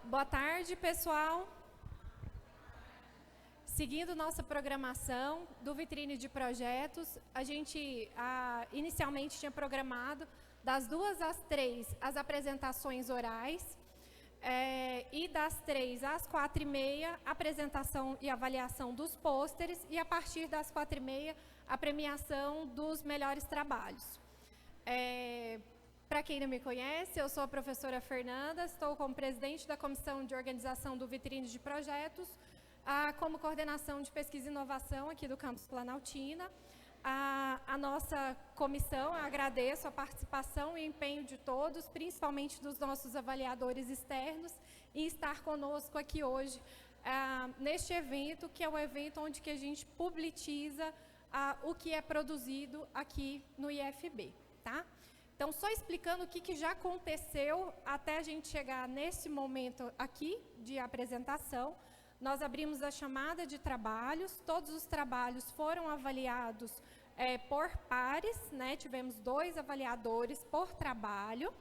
Boa tarde, pessoal. Seguindo nossa programação do Vitrine de Projetos, a gente inicialmente tinha programado das 2 às 3 as apresentações orais e das 3 às 4h30 apresentação e avaliação dos pôsteres e a partir das 4h30 a premiação dos melhores trabalhos. Para quem não me conhece, eu sou a professora Fernanda, estou como presidente da Comissão de Organização do Vitrine de Projetos, como coordenação de pesquisa e inovação aqui do Campus Planaltina. A nossa comissão, agradeço a participação e empenho de todos, principalmente dos nossos avaliadores externos, em estar conosco aqui hoje, neste evento, que é um evento onde que a gente publiciza o que é produzido aqui no IFB, tá? Então, só explicando o que já aconteceu até a gente chegar nesse momento aqui de apresentação. Nós abrimos a chamada de trabalhos, todos os trabalhos foram avaliados por pares, né? Tivemos 2 avaliadores por trabalho,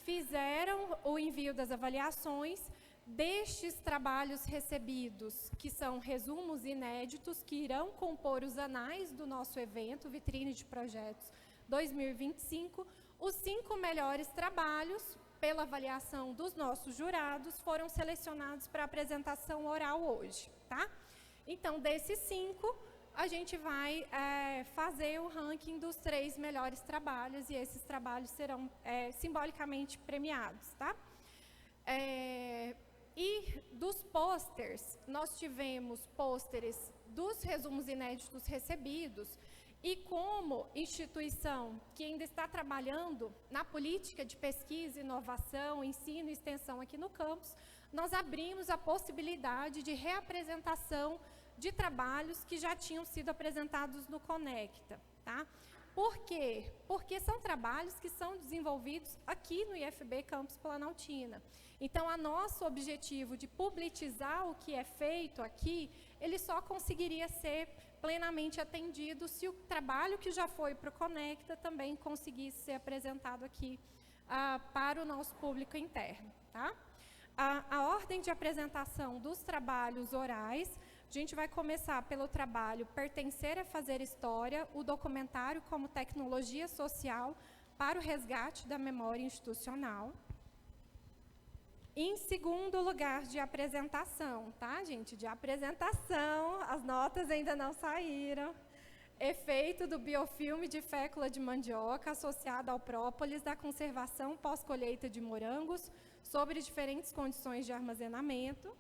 fizeram o envio das avaliações. Destes trabalhos recebidos, que são resumos inéditos, que irão compor os anais do nosso evento, Vitrine de Projetos 2025, os 5 melhores trabalhos, pela avaliação dos nossos jurados, foram selecionados para apresentação oral hoje, tá? Então, desses 5, a gente vai fazer o ranking dos 3 melhores trabalhos, e esses trabalhos serão simbolicamente premiados, tá? E dos pôsteres, nós tivemos pôsteres dos resumos inéditos recebidos, e como instituição que ainda está trabalhando na política de pesquisa, inovação, ensino e extensão aqui no campus, nós abrimos a possibilidade de reapresentação de trabalhos que já tinham sido apresentados no Conecta, tá? Por quê? Porque são trabalhos que são desenvolvidos aqui no IFB Campus Planaltina. Então, o nosso objetivo de publicizar o que é feito aqui, ele só conseguiria ser plenamente atendido se o trabalho que já foi para o Conecta também conseguisse ser apresentado aqui para o nosso público interno, tá? A ordem de apresentação dos trabalhos orais, a gente vai começar pelo trabalho Pertencer é Fazer História, o documentário como tecnologia social para o resgate da memória institucional. Em segundo lugar de apresentação, tá, gente? De apresentação, as notas ainda não saíram. Efeito do biofilme de fécula de mandioca associado ao própolis da conservação pós-colheita de morangos sobre diferentes condições de armazenamento.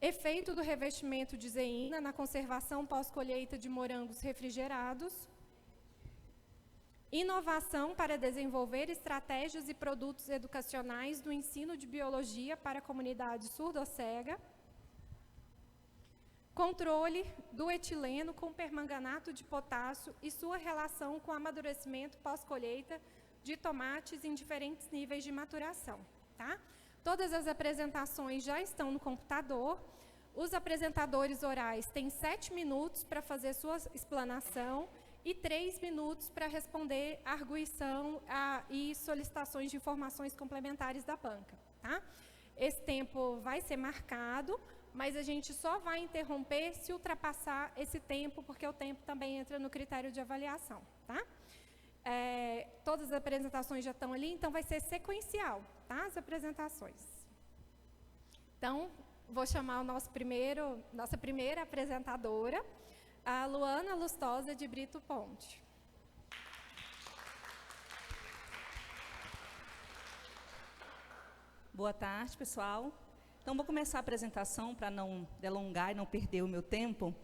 Efeito do revestimento de zeína na conservação pós-colheita de morangos refrigerados. Inovação para desenvolver estratégias e produtos educacionais do ensino de biologia para a comunidade surdo-cega. Controle do etileno com permanganato de potássio e sua relação com o amadurecimento pós-colheita de tomates em diferentes níveis de maturação, tá? Todas as apresentações já estão no computador. Os apresentadores orais têm 7 minutos para fazer sua explanação e 3 minutos para responder a arguição e solicitações de informações complementares da banca, tá? Esse tempo vai ser marcado, mas a gente só vai interromper se ultrapassar esse tempo, porque o tempo também entra no critério de avaliação, tá? Todas as apresentações já estão ali, então vai ser sequencial, tá? As apresentações. Então, vou chamar nossa primeira apresentadora, a Luana Lustosa de Brito Ponte. Boa tarde, pessoal. Então, vou começar a apresentação para não delongar e não perder o meu tempo.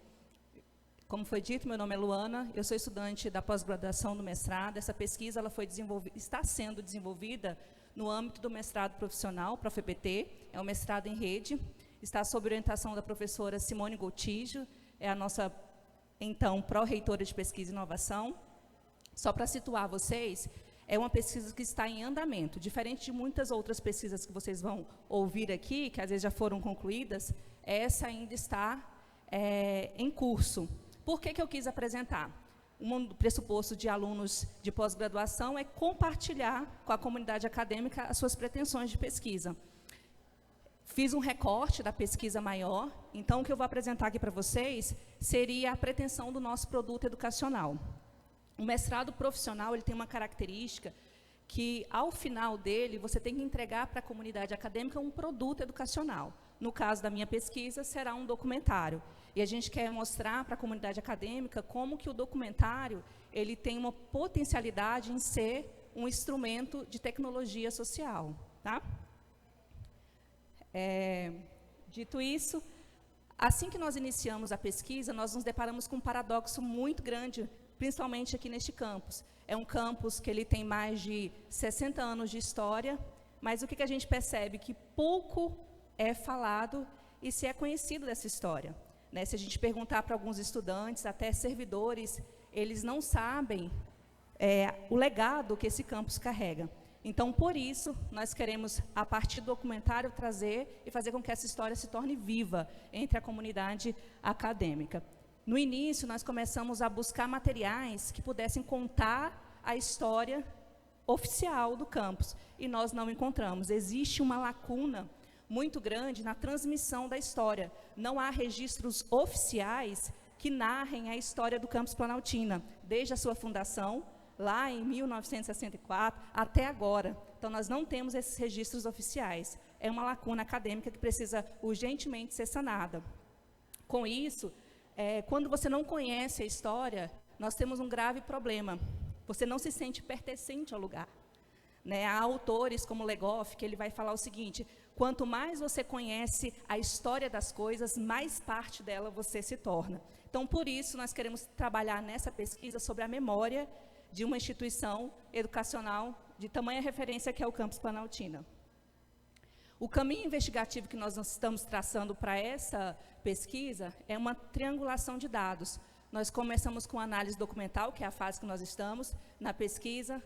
Como foi dito, meu nome é Luana, eu sou estudante da pós-graduação do mestrado. Essa pesquisa está sendo desenvolvida no âmbito do mestrado profissional, ProfEPT, é um mestrado em rede, está sob orientação da professora Simone Goutigio, é a nossa, então, pró-reitora de pesquisa e inovação. Só para situar vocês, é uma pesquisa que está em andamento, diferente de muitas outras pesquisas que vocês vão ouvir aqui, que às vezes já foram concluídas, essa ainda está em curso. Por que eu quis apresentar? Um pressuposto de alunos de pós-graduação é compartilhar com a comunidade acadêmica as suas pretensões de pesquisa. Fiz um recorte da pesquisa maior, então o que eu vou apresentar aqui para vocês seria a pretensão do nosso produto educacional. O mestrado profissional, ele tem uma característica que, ao final dele, você tem que entregar para a comunidade acadêmica um produto educacional. No caso da minha pesquisa, será um documentário. E a gente quer mostrar para a comunidade acadêmica como que o documentário ele tem uma potencialidade em ser um instrumento de tecnologia social. Tá? Dito isso, assim que nós iniciamos a pesquisa, nós nos deparamos com um paradoxo muito grande, principalmente aqui neste campus. É um campus que ele tem mais de 60 anos de história, mas o que a gente percebe? Que pouco é falado e se é conhecido dessa história. Né? Se a gente perguntar para alguns estudantes, até servidores, eles não sabem o legado que esse campus carrega. Então, por isso, nós queremos, a partir do documentário, trazer e fazer com que essa história se torne viva entre a comunidade acadêmica. No início, nós começamos a buscar materiais que pudessem contar a história oficial do campus, e nós não encontramos. Existe uma lacuna muito grande na transmissão da história. Não há registros oficiais que narrem a história do campus Planaltina, desde a sua fundação, lá em 1964, até agora. Então, nós não temos esses registros oficiais. É uma lacuna acadêmica que precisa urgentemente ser sanada. Com isso, quando você não conhece a história, nós temos um grave problema. Você não se sente pertencente ao lugar. Né? Há autores como Legoff, que ele vai falar o seguinte: quanto mais você conhece a história das coisas, mais parte dela você se torna. Então, por isso, nós queremos trabalhar nessa pesquisa sobre a memória de uma instituição educacional de tamanha referência que é o Campus Planaltina. O caminho investigativo que nós estamos traçando para essa pesquisa é uma triangulação de dados. Nós começamos com análise documental, que é a fase que nós estamos na pesquisa.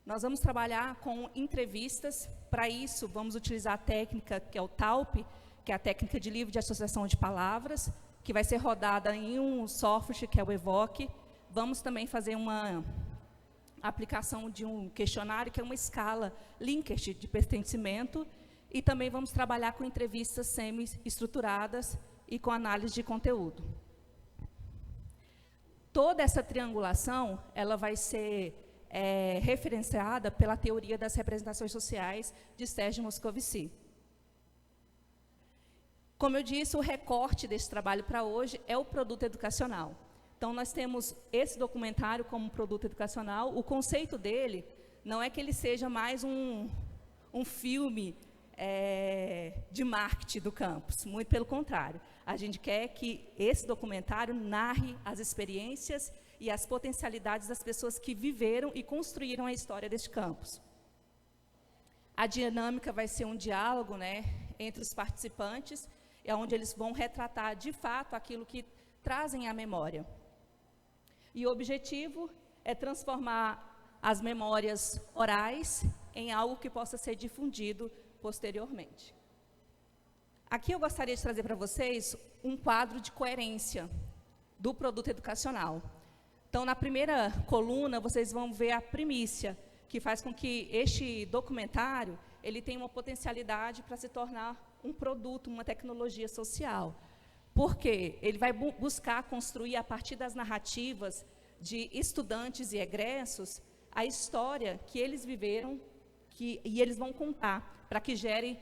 Nós vamos trabalhar com entrevistas. Para isso, vamos utilizar a técnica que é o TALP, que é a técnica de livro de associação de palavras, que vai ser rodada em um software que é o Evoque. Vamos também fazer uma aplicação de um questionário, que é uma escala Likert de pertencimento, e também vamos trabalhar com entrevistas semi-estruturadas e com análise de conteúdo. Toda essa triangulação, ela vai ser referenciada pela teoria das representações sociais de Serge Moscovici. Como eu disse, o recorte desse trabalho para hoje é o produto educacional. Então, nós temos esse documentário como produto educacional. O conceito dele não é que ele seja mais um filme de marketing do campus, muito pelo contrário. A gente quer que esse documentário narre as experiências e as potencialidades das pessoas que viveram e construíram a história deste campus. A dinâmica vai ser um diálogo, né, entre os participantes, onde eles vão retratar, de fato, aquilo que trazem à memória. E o objetivo é transformar as memórias orais em algo que possa ser difundido posteriormente. Aqui eu gostaria de trazer para vocês um quadro de coerência do produto educacional. Então, na primeira coluna, vocês vão ver a primícia, que faz com que este documentário ele tenha uma potencialidade para se tornar um produto, uma tecnologia social. Porque ele vai buscar construir, a partir das narrativas de estudantes e egressos, a história que eles viveram, e eles vão contar, para que gere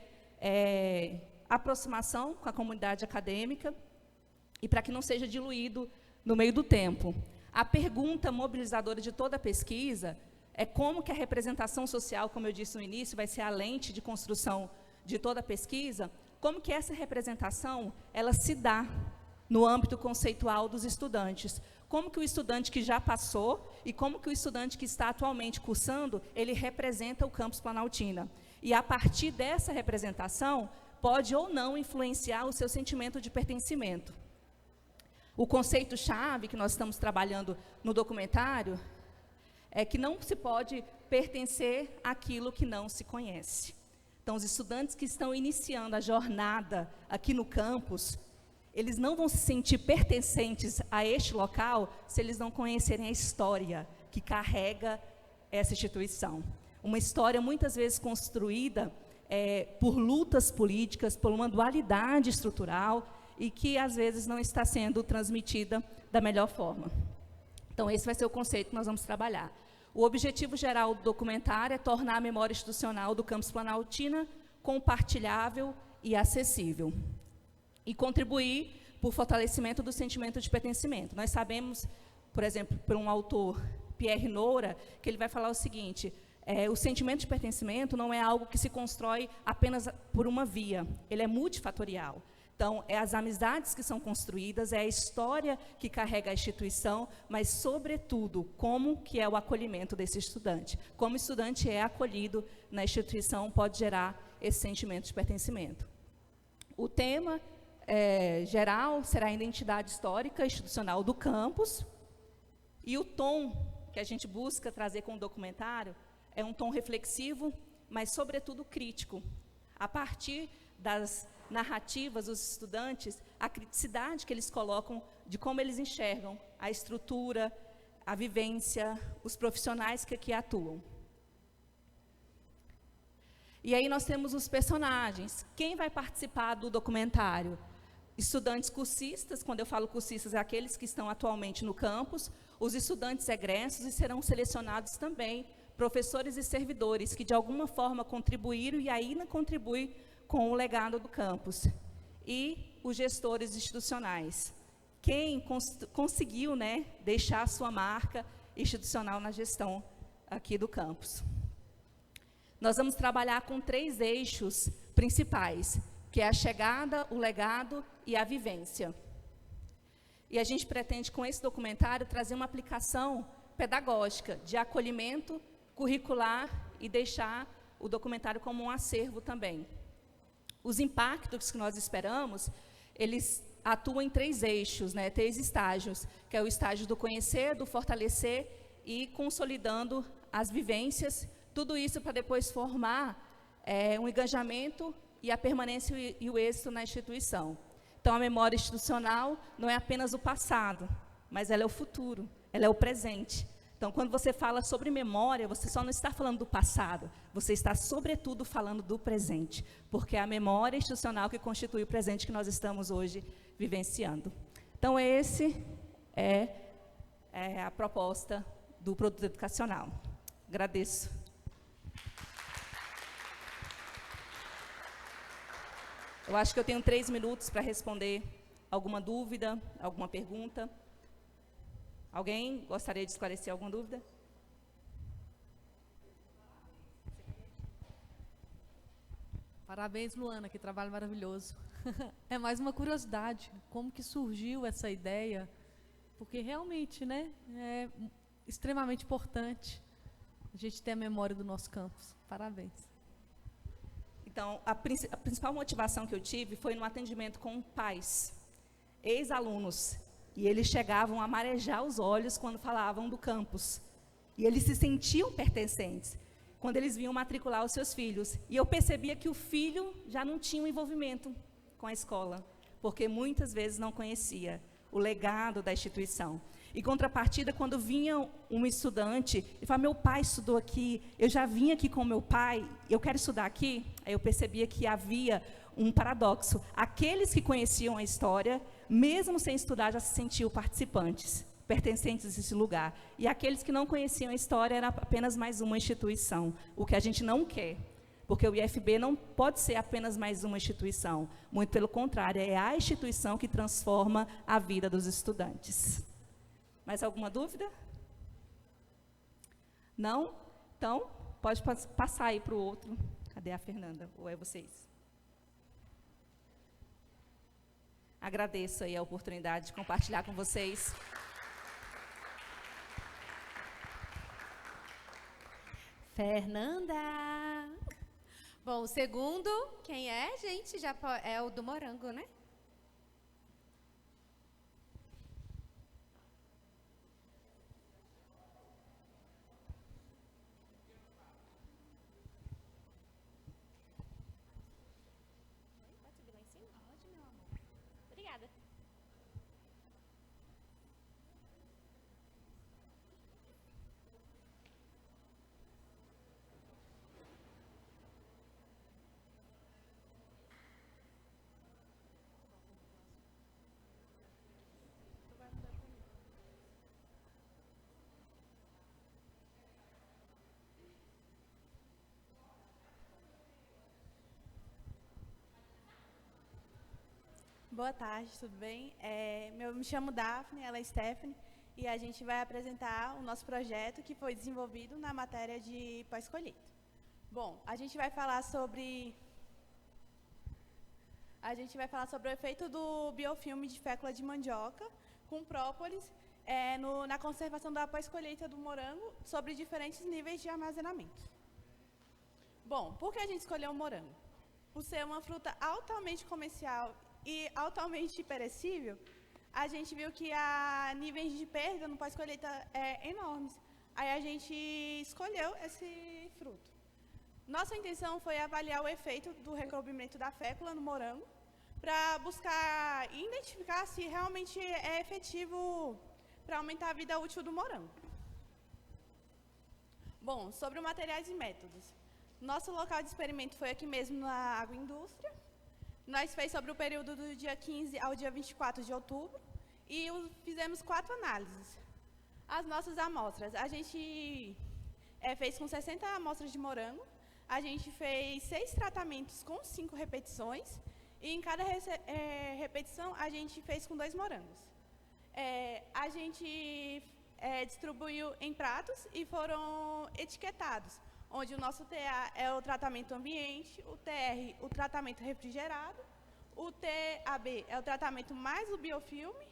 aproximação com a comunidade acadêmica e para que não seja diluído no meio do tempo. A pergunta mobilizadora de toda a pesquisa é como que a representação social, como eu disse no início, vai ser a lente de construção de toda a pesquisa, como que essa representação ela se dá no âmbito conceitual dos estudantes. Como que o estudante que já passou e como que o estudante que está atualmente cursando, ele representa o campus Planaltina. E a partir dessa representação, pode ou não influenciar o seu sentimento de pertencimento. O conceito-chave que nós estamos trabalhando no documentário é que não se pode pertencer àquilo que não se conhece. Então, os estudantes que estão iniciando a jornada aqui no campus, eles não vão se sentir pertencentes a este local se eles não conhecerem a história que carrega essa instituição. Uma história muitas vezes construída por lutas políticas, por uma dualidade estrutural e que, às vezes, não está sendo transmitida da melhor forma. Então, esse vai ser o conceito que nós vamos trabalhar. O objetivo geral do documentário é tornar a memória institucional do campus Planaltina compartilhável e acessível, e contribuir para o fortalecimento do sentimento de pertencimento. Nós sabemos, por exemplo, por um autor, Pierre Nora, que ele vai falar o seguinte: o sentimento de pertencimento não é algo que se constrói apenas por uma via, ele é multifatorial. Então, é as amizades que são construídas, é a história que carrega a instituição, mas, sobretudo, como que é o acolhimento desse estudante. Como o estudante é acolhido na instituição pode gerar esse sentimento de pertencimento. O tema geral será a identidade histórica institucional do campus, e o tom que a gente busca trazer com o documentário é um tom reflexivo, mas, sobretudo, crítico. A partir das narrativas dos estudantes, a criticidade que eles colocam de como eles enxergam a estrutura, a vivência, os profissionais que aqui atuam. E aí nós temos os personagens. Quem vai participar do documentário? Estudantes cursistas, quando eu falo cursistas, é aqueles que estão atualmente no campus, os estudantes egressos, e serão selecionados também professores e servidores que, de alguma forma, contribuíram e ainda contribuem com o legado do campus, e os gestores institucionais. Quem conseguiu, deixar a sua marca institucional na gestão aqui do campus. Nós vamos trabalhar com 3 eixos principais, que é a chegada, o legado e a vivência. E a gente pretende, com esse documentário, trazer uma aplicação pedagógica de acolhimento curricular e deixar o documentário como um acervo também. Os impactos que nós esperamos, eles atuam em 3 eixos, 3 estágios, que é o estágio do conhecer, do fortalecer e consolidando as vivências, tudo isso para depois formar um engajamento e a permanência e o êxito na instituição. Então, a memória institucional não é apenas o passado, mas ela é o futuro, ela é o presente. Então, quando você fala sobre memória, você só não está falando do passado, você está, sobretudo, falando do presente, porque é a memória institucional que constitui o presente que nós estamos hoje vivenciando. Então, esse é a proposta do produto educacional. Agradeço. Eu acho que eu tenho 3 minutos para responder alguma dúvida, alguma pergunta. Alguém gostaria de esclarecer alguma dúvida? Parabéns, Luana, que trabalho maravilhoso. É mais uma curiosidade, como que surgiu essa ideia, porque realmente, é extremamente importante a gente ter a memória do nosso campus. Parabéns. Então, a principal motivação que eu tive foi no atendimento com pais, ex-alunos, e eles chegavam a marejar os olhos quando falavam do campus. E eles se sentiam pertencentes quando eles vinham matricular os seus filhos. E eu percebia que o filho já não tinha um envolvimento com a escola, porque muitas vezes não conhecia o legado da instituição. Em contrapartida, quando vinha um estudante e falava: meu pai estudou aqui, eu já vim aqui com meu pai, eu quero estudar aqui, aí eu percebia que havia um paradoxo. Aqueles que conheciam a história, mesmo sem estudar, já se sentiam participantes, pertencentes a esse lugar. E aqueles que não conheciam a história, era apenas mais uma instituição, o que a gente não quer. Porque o IFB não pode ser apenas mais uma instituição. Muito pelo contrário, é a instituição que transforma a vida dos estudantes. Mais alguma dúvida? Não? Então, pode passar aí para o outro. Cadê a Fernanda? Ou é vocês? Agradeço aí a oportunidade de compartilhar com vocês. Fernanda! Bom, o segundo, quem é, gente? Já é o do morango, né? Boa tarde, tudo bem? Eu me chamo Daphne, ela é Stephanie, e a gente vai apresentar o nosso projeto que foi desenvolvido na matéria de pós-colheita. Bom, a gente vai falar sobre o efeito do biofilme de fécula de mandioca com própolis na conservação da pós-colheita do morango sobre diferentes níveis de armazenamento. Bom, por que a gente escolheu o morango? Por ser uma fruta altamente comercial e altamente perecível, a gente viu que há níveis de perda no pós-colheita enormes. Aí a gente escolheu esse fruto. Nossa intenção foi avaliar o efeito do recobrimento da fécula no morango para buscar identificar se realmente é efetivo para aumentar a vida útil do morango. Bom, sobre os materiais e métodos. Nosso local de experimento foi aqui mesmo na agroindústria. Nós fez sobre o período do dia 15 ao dia 24 de outubro e fizemos 4 análises. As nossas amostras, a gente fez com 60 amostras de morango, a gente fez 6 tratamentos com 5 repetições e em cada repetição a gente fez com 2 morangos. A gente distribuiu em pratos e foram etiquetados, onde o nosso TA é o tratamento ambiente, o TR, o tratamento refrigerado, o TAB é o tratamento mais o biofilme,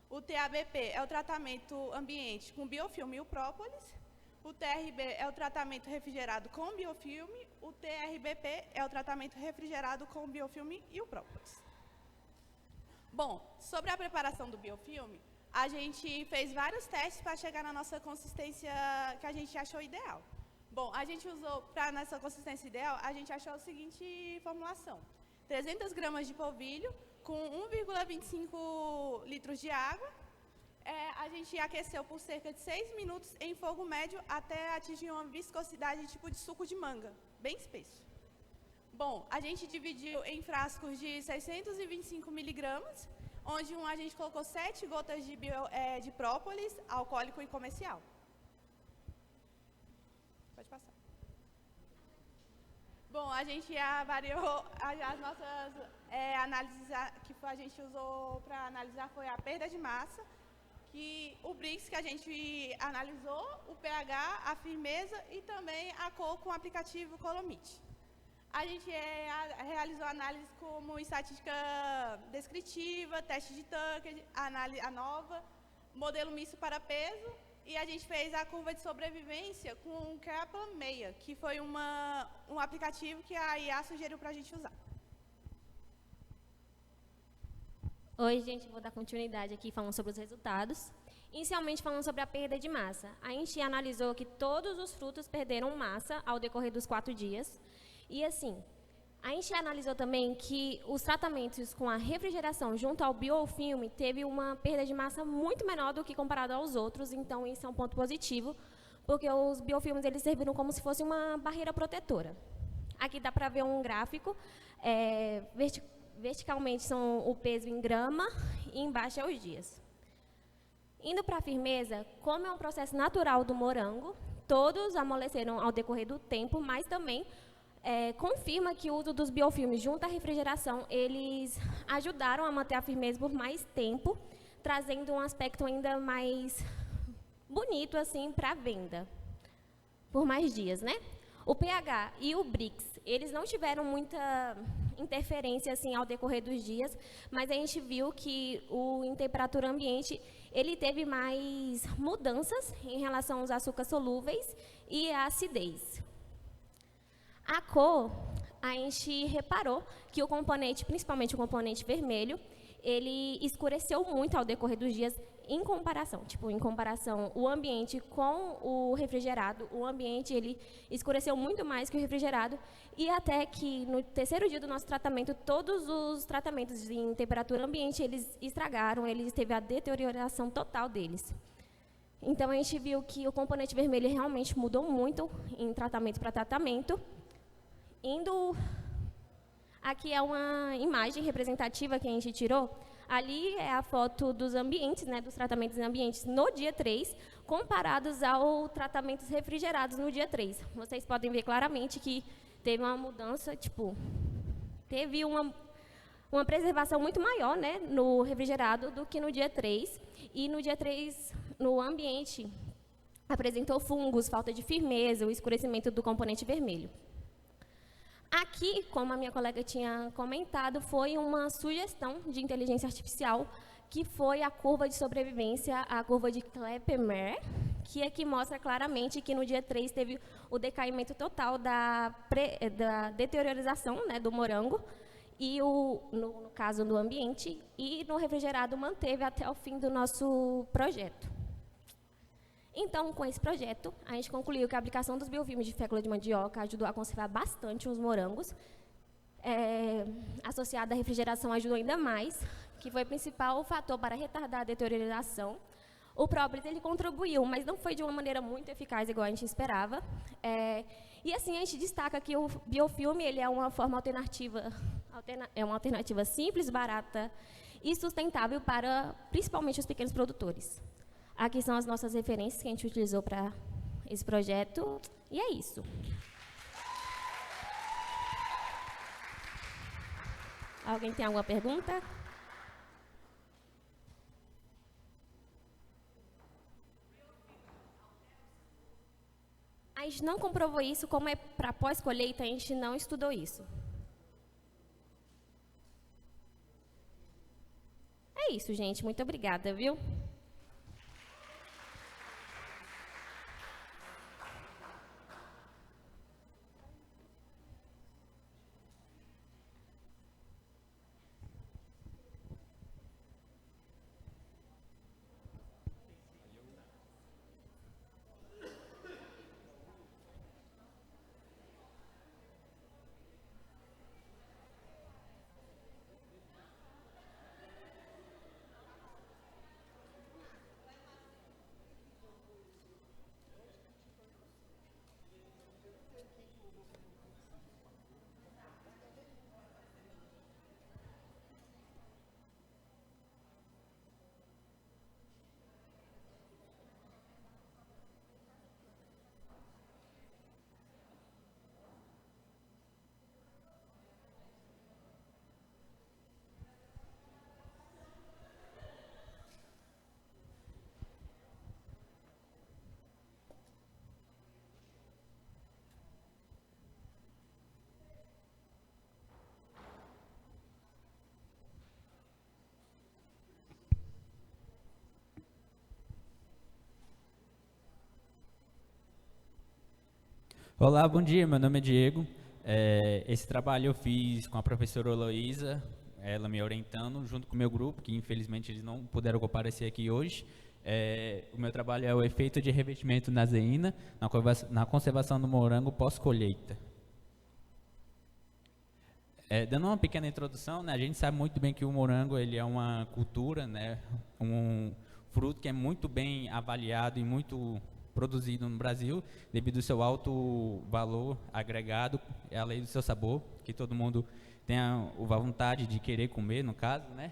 o TABP é o tratamento ambiente com biofilme e o própolis, o TRB é o tratamento refrigerado com biofilme, o TRBP é o tratamento refrigerado com biofilme e o própolis. Bom, sobre a preparação do biofilme, a gente fez vários testes para chegar na nossa consistência que a gente achou ideal. Bom, a gente usou, para nossa consistência ideal, a gente achou a seguinte formulação. 300 gramas de polvilho com 1,25 litros de água. A gente aqueceu por cerca de 6 minutos em fogo médio até atingir uma viscosidade tipo de suco de manga, bem espesso. Bom, a gente dividiu em frascos de 625 miligramas, onde a gente colocou 7 gotas de própolis, alcoólico e comercial. Pode passar. Bom, a gente avaliou as nossas análises que a gente usou para analisar foi a perda de massa, que o Brix que a gente analisou, o pH, a firmeza e também a cor com o aplicativo Colomit. A gente realizou análises como estatística descritiva, teste de Tucker, análise ANOVA, modelo misto para peso, e a gente fez a curva de sobrevivência com o Kaplan Meia, que foi um aplicativo que a IA sugeriu para a gente usar. Oi, gente, vou dar continuidade aqui falando sobre os resultados. Inicialmente falando sobre a perda de massa. A gente analisou que todos os frutos perderam massa ao decorrer dos 4 dias. E assim, a gente analisou também que os tratamentos com a refrigeração junto ao biofilme teve uma perda de massa muito menor do que comparado aos outros, então isso é um ponto positivo, porque os biofilmes eles serviram como se fosse uma barreira protetora. Aqui dá para ver um gráfico, verticalmente são o peso em grama e embaixo é os dias. Indo para a firmeza, como é um processo natural do morango, todos amoleceram ao decorrer do tempo, mas também confirma que o uso dos biofilmes junto à refrigeração, eles ajudaram a manter a firmeza por mais tempo, trazendo um aspecto ainda mais bonito assim para a venda, por mais dias, né? O pH e o Brix, eles não tiveram muita interferência assim ao decorrer dos dias, mas a gente viu que em temperatura ambiente ele teve mais mudanças em relação aos açúcares solúveis e a acidez. A cor, a gente reparou que o componente, principalmente o componente vermelho, ele escureceu muito ao decorrer dos dias em comparação. Em comparação o ambiente com o refrigerado, o ambiente ele escureceu muito mais que o refrigerado e até que no 3º dia do nosso tratamento, todos os tratamentos em temperatura ambiente, eles estragaram, eles teve a deterioração total deles. Então, a gente viu que o componente vermelho realmente mudou muito em tratamento para tratamento. Aqui é uma imagem representativa que a gente tirou. Ali é a foto dos ambientes, né, dos tratamentos em ambientes no dia 3, comparados aos tratamentos refrigerados no dia 3. Vocês podem ver claramente que teve uma mudança, teve uma preservação muito maior, né, no refrigerado do que no dia 3. E no dia 3, no ambiente, apresentou fungos, falta de firmeza, o escurecimento do componente vermelho. Aqui, como a minha colega tinha comentado, foi uma sugestão de inteligência artificial, que foi a curva de sobrevivência, a curva de Kleppner, que aqui mostra claramente que no dia 3 teve o decaimento total da deteriorização, né, do morango, e no caso do ambiente, e no refrigerado manteve até o fim do nosso projeto. Então, com esse projeto, a gente concluiu que a aplicação dos biofilmes de fécula de mandioca ajudou a conservar bastante os morangos. Associada à refrigeração ajudou ainda mais, que foi o principal fator para retardar a deteriorização. O próprio ele contribuiu, mas não foi de uma maneira muito eficaz, igual a gente esperava. E assim, a gente destaca que o biofilme ele é uma forma alternativa, é uma alternativa simples, barata e sustentável para, principalmente, os pequenos produtores. Aqui são as nossas referências que a gente utilizou para esse projeto, e é isso. Alguém tem alguma pergunta? A gente não comprovou isso, como é para pós-colheita, a gente não estudou isso. É isso, gente. Muito obrigada, viu? Olá, bom dia, meu nome é Diego. Esse trabalho eu fiz com a professora Heloísa, ela me orientando, junto com o meu grupo, que infelizmente eles não puderam comparecer aqui hoje. O meu trabalho é o efeito de revestimento na zeína, na conservação do morango pós-colheita. Dando uma pequena introdução, né, a gente sabe muito bem que o morango ele é uma cultura, né, um fruto que é muito bem avaliado e muito produzido no Brasil, devido ao seu alto valor agregado, além do seu sabor, que todo mundo tem a vontade de querer comer, no caso, né?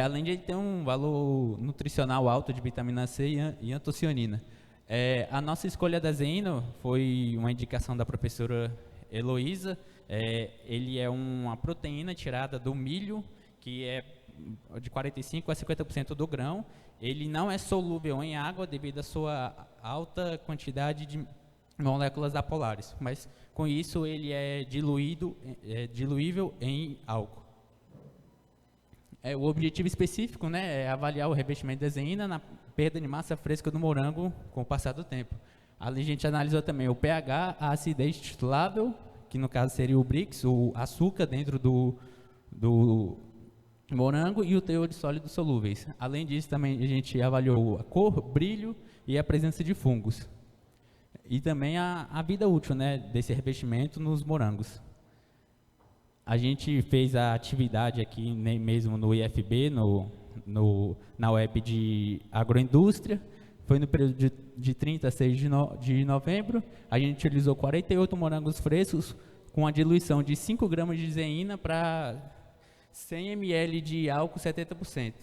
Além de ele ter um valor nutricional alto de vitamina C e antocianina. A nossa escolha da zeína foi uma indicação da professora Heloísa. Ele é uma proteína tirada do milho, que é de 45% a 50% do grão. Ele não é solúvel em água devido à sua alta quantidade de moléculas apolares, mas com isso ele é diluível em álcool. O objetivo específico, né, é avaliar o revestimento da zeína na perda de massa fresca do morango com o passar do tempo. Ali a gente analisou também o pH, a acidez titulável, que no caso seria o Brix, o açúcar dentro do morango, e o teor de sólidos solúveis. Além disso, também a gente avaliou a cor, brilho e a presença de fungos. E também a vida útil, né, desse revestimento nos morangos. A gente fez a atividade aqui mesmo no IFB, na web de agroindústria. Foi no período de 30 a 6 de novembro. A gente utilizou 48 morangos frescos com a diluição de 5 gramas de zeína para 100 ml de álcool 70%.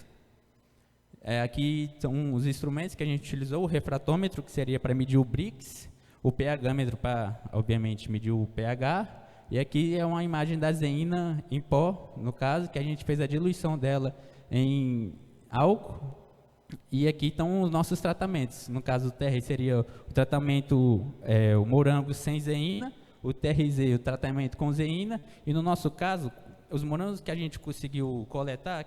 Aqui são os instrumentos que a gente utilizou: o refratômetro, que seria para medir o Brix, o pH-metro para, obviamente, medir o pH, E aqui é uma imagem da zeína em pó, no caso, que a gente fez a diluição dela em álcool. E aqui estão os nossos tratamentos. No caso, o TR seria o tratamento, o morango sem zeína, o TRZ, o tratamento com zeína. E no nosso caso, os morangos que a gente conseguiu coletar,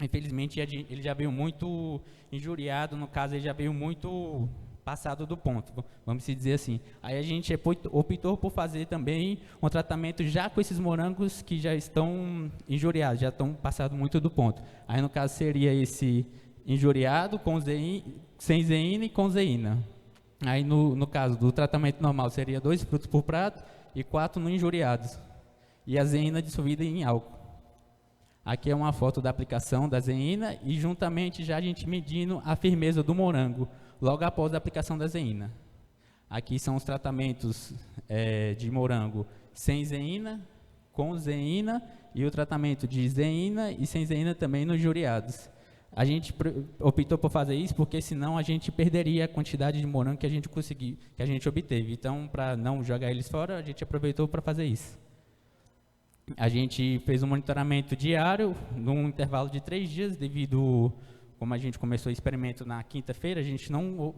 infelizmente, ele já veio muito injuriado, no caso, ele já veio muito passado do ponto, vamos dizer assim. Aí a gente optou por fazer também um tratamento já com esses morangos que já estão injuriados, já estão passados muito do ponto. Aí, no caso, seria esse injuriado, com sem zeína e com zeína. Aí, no caso do tratamento normal, seria 2 frutos por prato e 4 no injuriados. E a zeína dissolvida em álcool. Aqui é uma foto da aplicação da zeína e juntamente já a gente medindo a firmeza do morango, logo após a aplicação da zeína. Aqui são os tratamentos de morango sem zeína, com zeína e o tratamento de zeína e sem zeína também nos injuriados. A gente optou por fazer isso porque senão a gente perderia a quantidade de morango que a gente conseguiu, que a gente obteve. Então, para não jogar eles fora, a gente aproveitou para fazer isso. A gente fez um monitoramento diário, num intervalo de 3 dias, devido, como a gente começou o experimento na quinta-feira, a gente não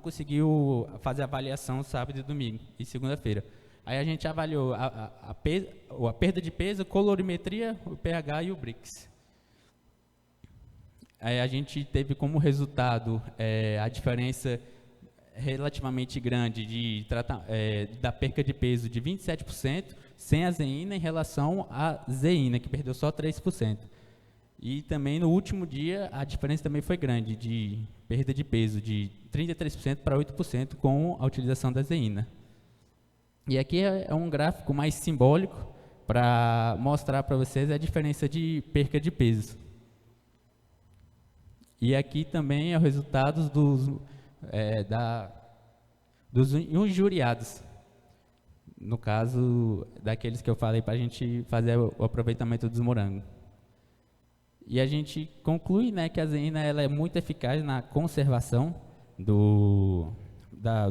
conseguiu fazer a avaliação sábado e domingo, e segunda-feira. Aí a gente avaliou a perda de peso, colorimetria, o pH e o Brix. Aí a gente teve como resultado a diferença relativamente grande da perca de peso de 27%, sem a zeína em relação à zeína, que perdeu só 3%. E também no último dia a diferença também foi grande, de perda de peso de 33% para 8% com a utilização da zeína. E aqui é um gráfico mais simbólico para mostrar para vocês a diferença de perca de peso. E aqui também é os resultados dos injuriados. No caso, daqueles que eu falei para a gente fazer o aproveitamento dos morangos. E a gente conclui, né, que a zeína ela é muito eficaz na conservação do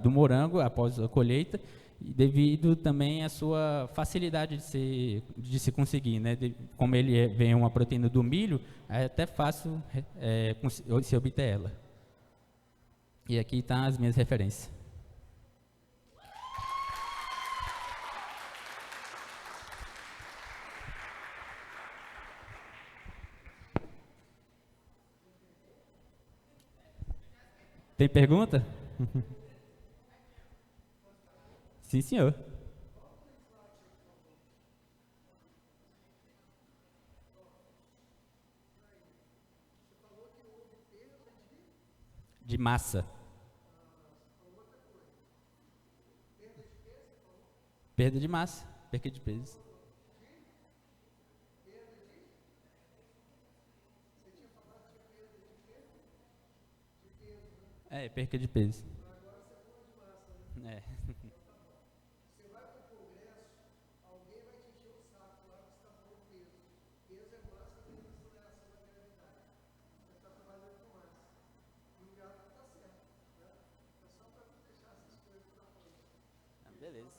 morango após a colheita, devido também à sua facilidade de se conseguir, né? Como ele vem uma proteína do milho, é até fácil se obter ela. E aqui estão as minhas referências. Tem pergunta? Sim, senhor. De massa. Perda de massa, perda de peso. Perca de peso. Beleza.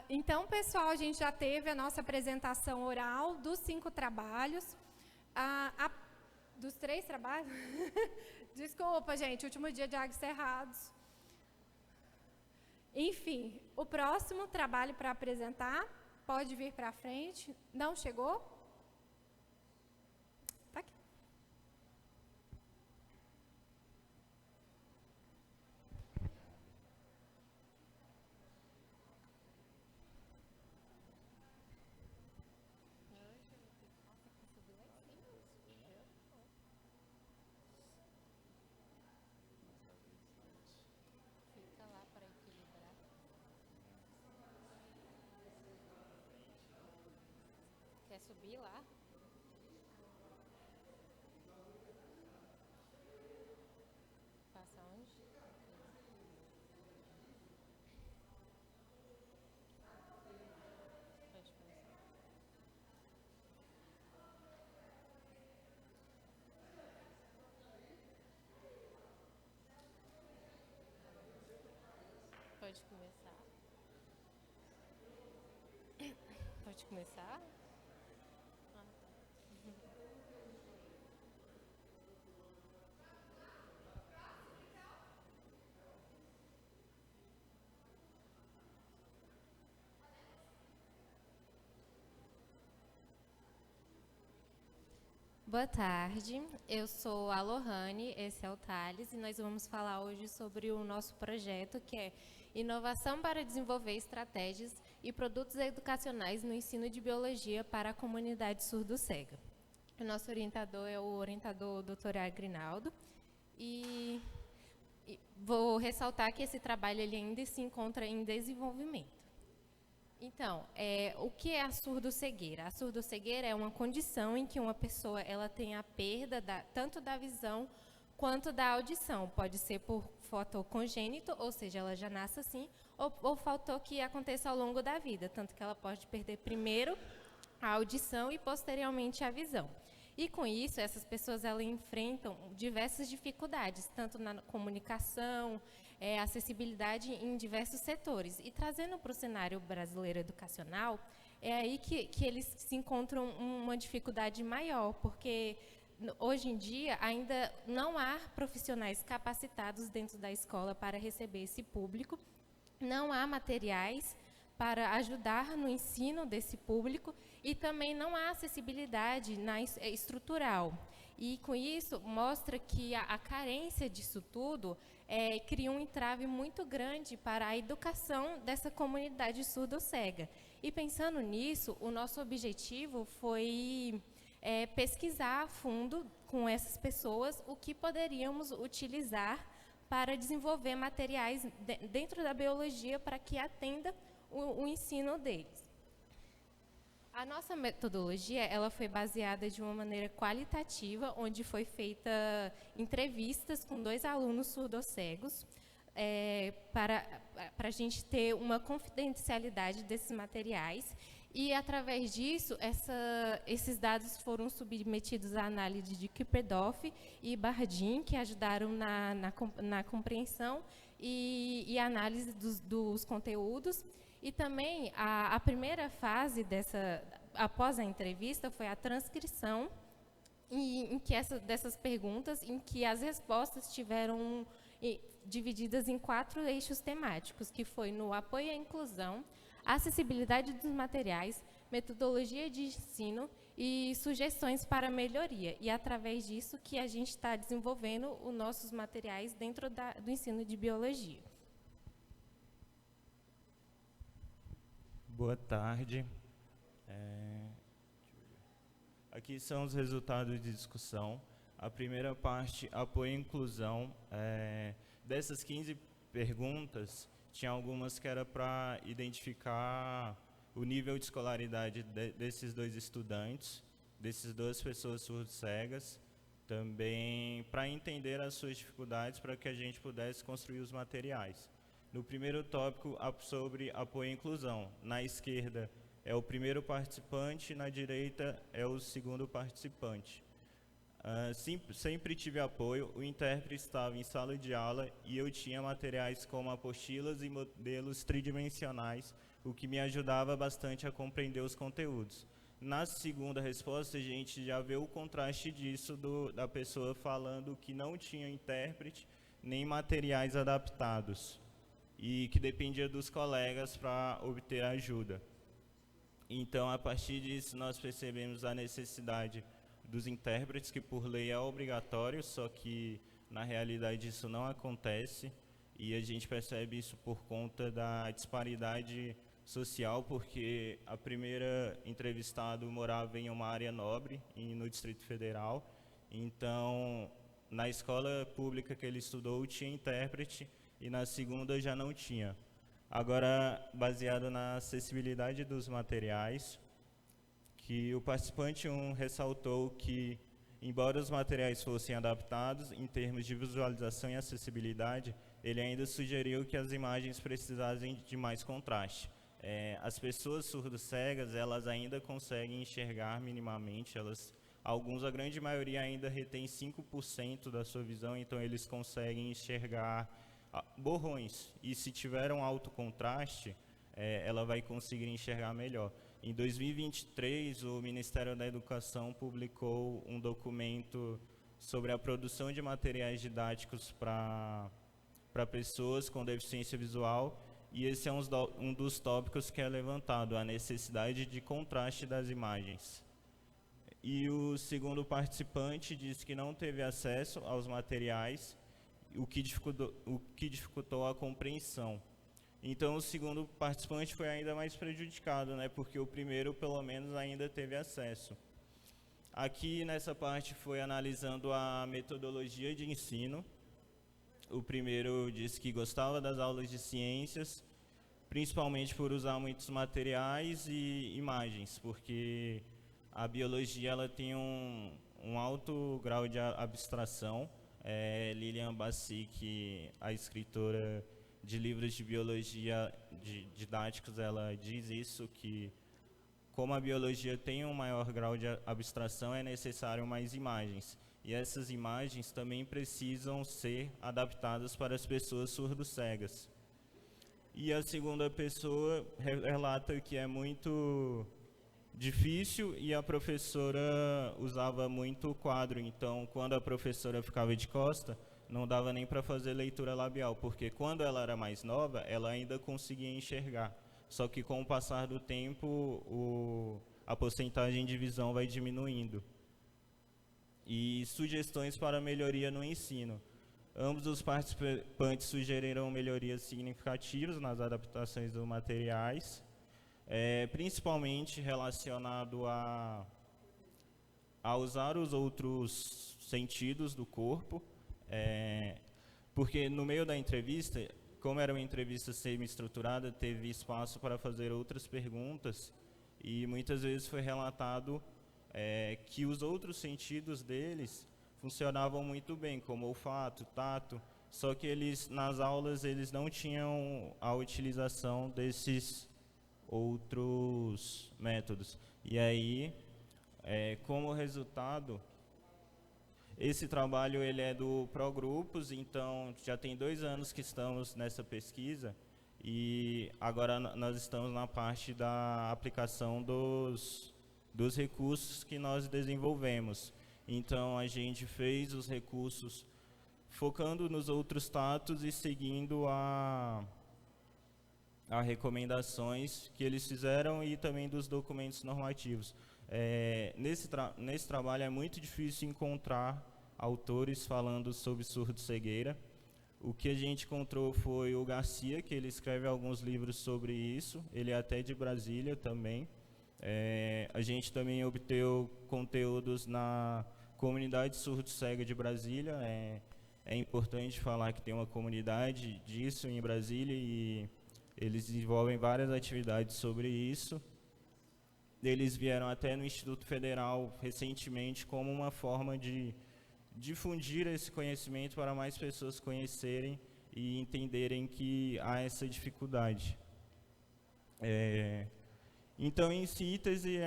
Então, pessoal, a gente já teve a nossa apresentação oral dos 5 trabalhos. Dos 3 trabalhos? Desculpa, gente, último dia de Águas Cerrados. Enfim, o próximo trabalho para apresentar, pode vir para frente. Não chegou? Tá aqui. subir lá. Passa onde? Pode começar. Pode começar. Pode começar? Ah, tá. Boa tarde, eu sou a Lohane, esse é o Thales, e nós vamos falar hoje sobre o nosso projeto, que é Inovação para desenvolver estratégias e produtos educacionais no ensino de biologia para a comunidade surdo-cega. O nosso orientador é o orientador Dr. Agrinaldo, e vou ressaltar que esse trabalho ele ainda se encontra em desenvolvimento. Então, o que é a surdo-cegueira? A surdo-cegueira é uma condição em que uma pessoa ela tem a perda tanto da visão quanto da audição. Pode ser por fator congênito, ou seja, ela já nasce assim, ou fator que aconteça ao longo da vida, tanto que ela pode perder primeiro a audição e posteriormente a visão. E com isso, essas pessoas elas enfrentam diversas dificuldades, tanto na comunicação, acessibilidade em diversos setores. E trazendo para o cenário brasileiro educacional, é aí que eles se encontram uma dificuldade maior, porque hoje em dia ainda não há profissionais capacitados dentro da escola para receber esse público, não há materiais para ajudar no ensino desse público e também não há acessibilidade estrutural. E, com isso, mostra que a carência disso tudo cria um entrave muito grande para a educação dessa comunidade surdo-cega. E, pensando nisso, o nosso objetivo foi pesquisar a fundo com essas pessoas o que poderíamos utilizar para desenvolver materiais dentro da biologia para que atenda o ensino deles. A nossa metodologia ela foi baseada de uma maneira qualitativa, onde foi feita entrevistas com 2 alunos surdo-cegos, para a gente ter uma confidencialidade desses materiais. E, através disso, esses dados foram submetidos à análise de Kiperdorf e Bardin, que ajudaram na compreensão e análise dos conteúdos. E também, a primeira fase após a entrevista, foi a transcrição dessas perguntas, em que as respostas tiveram divididas em 4 eixos temáticos, que foi no apoio à inclusão, acessibilidade dos materiais, metodologia de ensino e sugestões para melhoria. E, através disso, que a gente está desenvolvendo os nossos materiais dentro do ensino de biologia. Boa tarde. Aqui são os resultados de discussão. A primeira parte, apoio à inclusão. Dessas 15 perguntas, tinha algumas que era para identificar o nível de escolaridade desses 2 estudantes, dessas 2 pessoas surdo-cegas, também para entender as suas dificuldades, para que a gente pudesse construir os materiais. No primeiro tópico, sobre apoio à inclusão. Na esquerda é o primeiro participante, na direita é o segundo participante. Sempre tive apoio, o intérprete estava em sala de aula e eu tinha materiais como apostilas e modelos tridimensionais, o que me ajudava bastante a compreender os conteúdos. Na segunda resposta, a gente já vê o contraste disso, da pessoa falando que não tinha intérprete nem materiais adaptados e que dependia dos colegas para obter ajuda. Então, a partir disso, nós percebemos a necessidade dos intérpretes, que por lei é obrigatório, só que na realidade isso não acontece, e a gente percebe isso por conta da disparidade social, porque a primeira entrevistada morava em uma área nobre, no Distrito Federal, então na escola pública que ele estudou tinha intérprete, e na segunda já não tinha. Agora, baseado na acessibilidade dos materiais, que o participante 1 ressaltou que, embora os materiais fossem adaptados em termos de visualização e acessibilidade, ele ainda sugeriu que as imagens precisassem de mais contraste. As pessoas surdo-cegas, elas ainda conseguem enxergar minimamente, a grande maioria ainda retém 5% da sua visão, então eles conseguem enxergar borrões. E se tiver um alto contraste, ela vai conseguir enxergar melhor. Em 2023, o Ministério da Educação publicou um documento sobre a produção de materiais didáticos para pessoas com deficiência visual, e esse é um dos tópicos que é levantado, a necessidade de contraste das imagens. E o segundo participante disse que não teve acesso aos materiais, o que dificultou a compreensão. Então, o segundo participante foi ainda mais prejudicado, né, porque o primeiro, pelo menos, ainda teve acesso. Aqui, nessa parte, foi analisando a metodologia de ensino. O primeiro disse que gostava das aulas de ciências, principalmente por usar muitos materiais e imagens, porque a biologia ela tem um alto grau de abstração. Lilian Bassic, a escritora de livros de biologia didáticos, ela diz isso, que como a biologia tem um maior grau de abstração, é necessário mais imagens. E essas imagens também precisam ser adaptadas para as pessoas surdo-cegas. E a segunda pessoa relata que é muito difícil e a professora usava muito o quadro. Então, quando a professora ficava de costa, não dava nem para fazer leitura labial, porque quando ela era mais nova, ela ainda conseguia enxergar. Só que com o passar do tempo, a porcentagem de visão vai diminuindo. E sugestões para melhoria no ensino. Ambos os participantes sugeriram melhorias significativas nas adaptações dos materiais, principalmente relacionado a usar os outros sentidos do corpo, porque no meio da entrevista, como era uma entrevista semi-estruturada, teve espaço para fazer outras perguntas e muitas vezes foi relatado que os outros sentidos deles funcionavam muito bem, como olfato, tato, só que nas aulas eles não tinham a utilização desses outros métodos. E aí, como resultado, esse trabalho ele é do Progrupos, então já tem 2 anos que estamos nessa pesquisa e agora nós estamos na parte da aplicação dos recursos que nós desenvolvemos. Então, a gente fez os recursos focando nos outros tatos e seguindo as recomendações que eles fizeram e também dos documentos normativos. Nesse trabalho é muito difícil encontrar autores falando sobre surdo-cegueira. O que a gente encontrou foi o Garcia, que ele escreve alguns livros sobre isso, ele é até de Brasília também. A gente também obteve conteúdos na comunidade surdo-cega de Brasília. É importante falar que tem uma comunidade disso em Brasília e eles desenvolvem várias atividades sobre isso. Eles vieram até no Instituto Federal recentemente como uma forma de difundir esse conhecimento para mais pessoas conhecerem e entenderem que há essa dificuldade. Então, em síntese,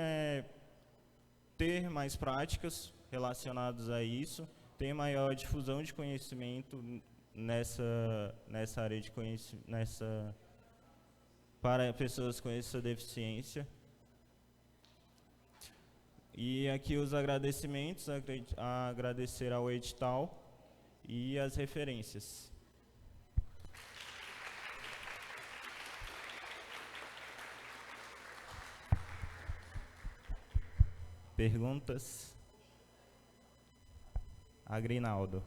ter mais práticas relacionadas a isso, ter maior difusão de conhecimento nessa área de conhecimento, para pessoas com essa deficiência. E aqui os agradecimentos, agradecer ao edital e as referências. Perguntas? Agrinaldo.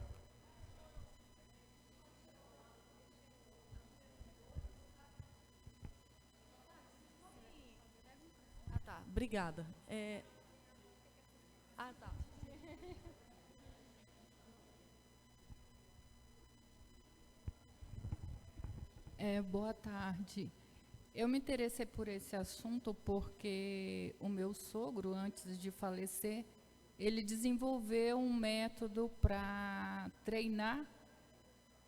Tá, obrigada. Tá. Boa tarde. Eu me interessei por esse assunto porque o meu sogro, antes de falecer, ele desenvolveu um método para treinar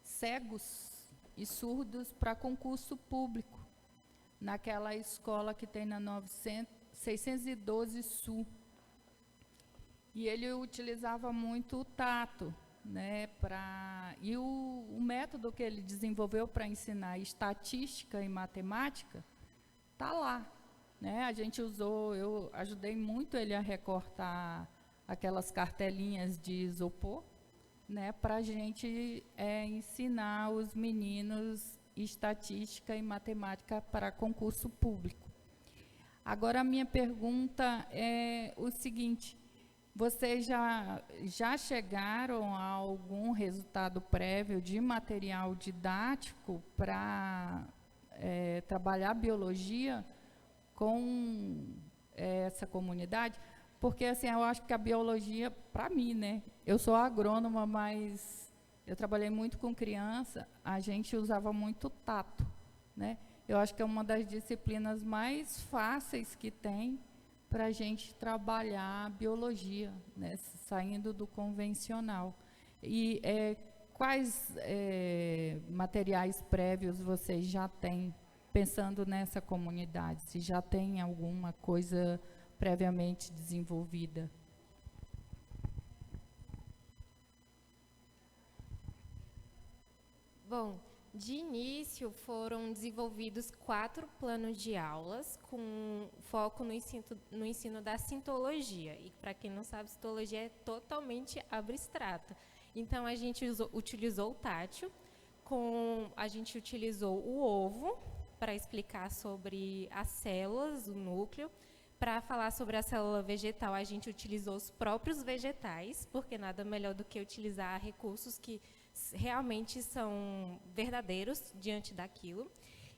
cegos e surdos para concurso público, naquela escola que tem na 612 Sul. E ele utilizava muito o tato, né, e o método que ele desenvolveu para ensinar estatística e matemática está lá, né? A gente usou, eu ajudei muito ele a recortar aquelas cartelinhas de isopor, né, para a gente ensinar os meninos estatística e matemática para concurso público. Agora, a minha pergunta é o seguinte: vocês já chegaram a algum resultado prévio de material didático para trabalhar biologia com essa comunidade? Porque, assim, eu acho que a biologia, para mim, né? Eu sou agrônoma, mas eu trabalhei muito com criança, a gente usava muito tato, né? Eu acho que é uma das disciplinas mais fáceis que tem para a gente trabalhar a biologia, né, saindo do convencional. E quais materiais prévios vocês já têm, pensando nessa comunidade? Se já tem alguma coisa previamente desenvolvida? Bom, de início foram desenvolvidos 4 planos de aulas com foco no ensino da sintologia. E, para quem não sabe, sintologia é totalmente abstrato. Então, a gente utilizou o tátil, a gente utilizou o ovo para explicar sobre as células, o núcleo. Para falar sobre a célula vegetal, a gente utilizou os próprios vegetais, porque nada melhor do que utilizar recursos que realmente são verdadeiros diante daquilo.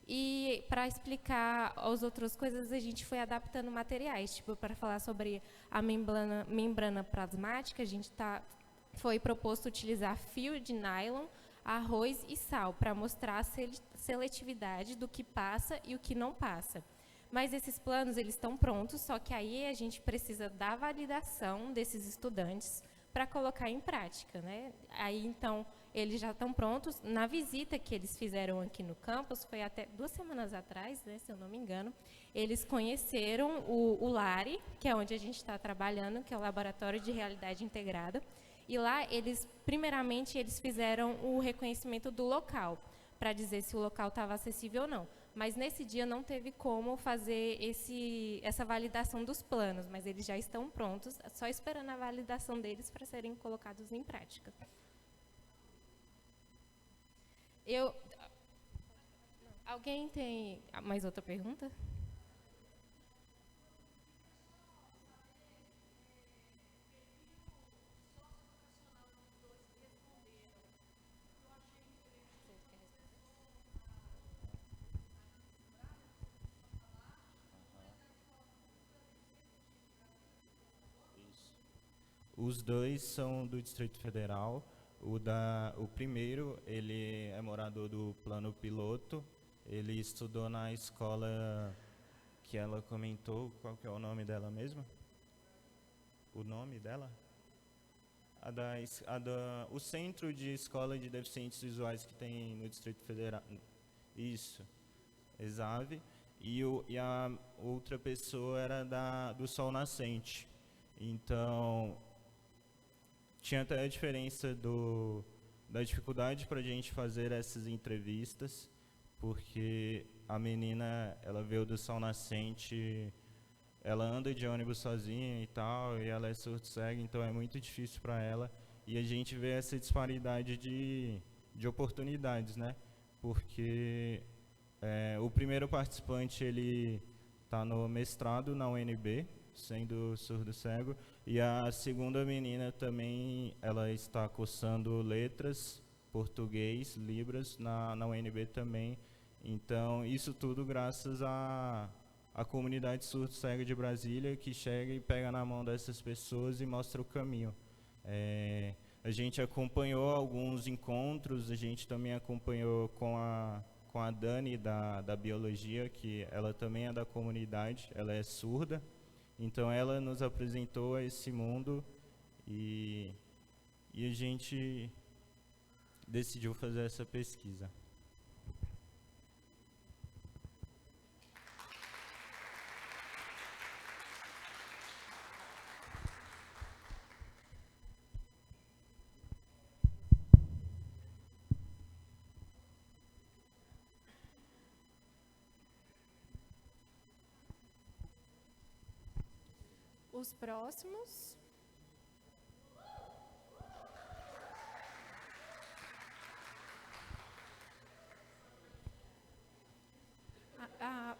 E para explicar as outras coisas, a gente foi adaptando materiais. Tipo, para falar sobre a membrana plasmática, foi proposto utilizar fio de nylon, arroz e sal, para mostrar a seletividade do que passa e o que não passa. Mas esses planos, eles estão prontos, só que aí a gente precisa da validação desses estudantes para colocar em prática, né? Aí, então, eles já estão prontos. Na visita que eles fizeram aqui no campus, foi até 2 semanas atrás, né, se eu não me engano, eles conheceram o LARE, que é onde a gente está trabalhando, que é o Laboratório de Realidade Integrada. E lá, primeiramente, eles fizeram o reconhecimento do local, para dizer se o local estava acessível ou não. Mas nesse dia não teve como fazer essa validação dos planos, mas eles já estão prontos, só esperando a validação deles para serem colocados em prática. Alguém tem mais outra pergunta? Os dois são do Distrito Federal. O primeiro, ele é morador do Plano Piloto. Ele estudou na escola que ela comentou. Qual que é o nome dela mesmo? O nome dela? O Centro de Escola de Deficientes Visuais que tem no Distrito Federal. Isso, ESAV. E a outra pessoa era do Sol Nascente. Então, tinha até a diferença da dificuldade para a gente fazer essas entrevistas, porque a menina, ela veio do Sol Nascente, ela anda de ônibus sozinha e tal, e ela é surdo-cega, então é muito difícil para ela. E a gente vê essa disparidade de oportunidades, né? Porque o primeiro participante, ele está no mestrado na UNB, sendo surdo-cego, e a segunda menina também, ela está cursando letras, português, libras, na UNB também. Então, isso tudo graças à comunidade surdo-cega de Brasília, que chega e pega na mão dessas pessoas e mostra o caminho. A gente acompanhou alguns encontros, a gente também acompanhou com com a Dani da biologia, que ela também é da comunidade, ela é surda. Então ela nos apresentou esse mundo e a gente decidiu fazer essa pesquisa. Os próximos.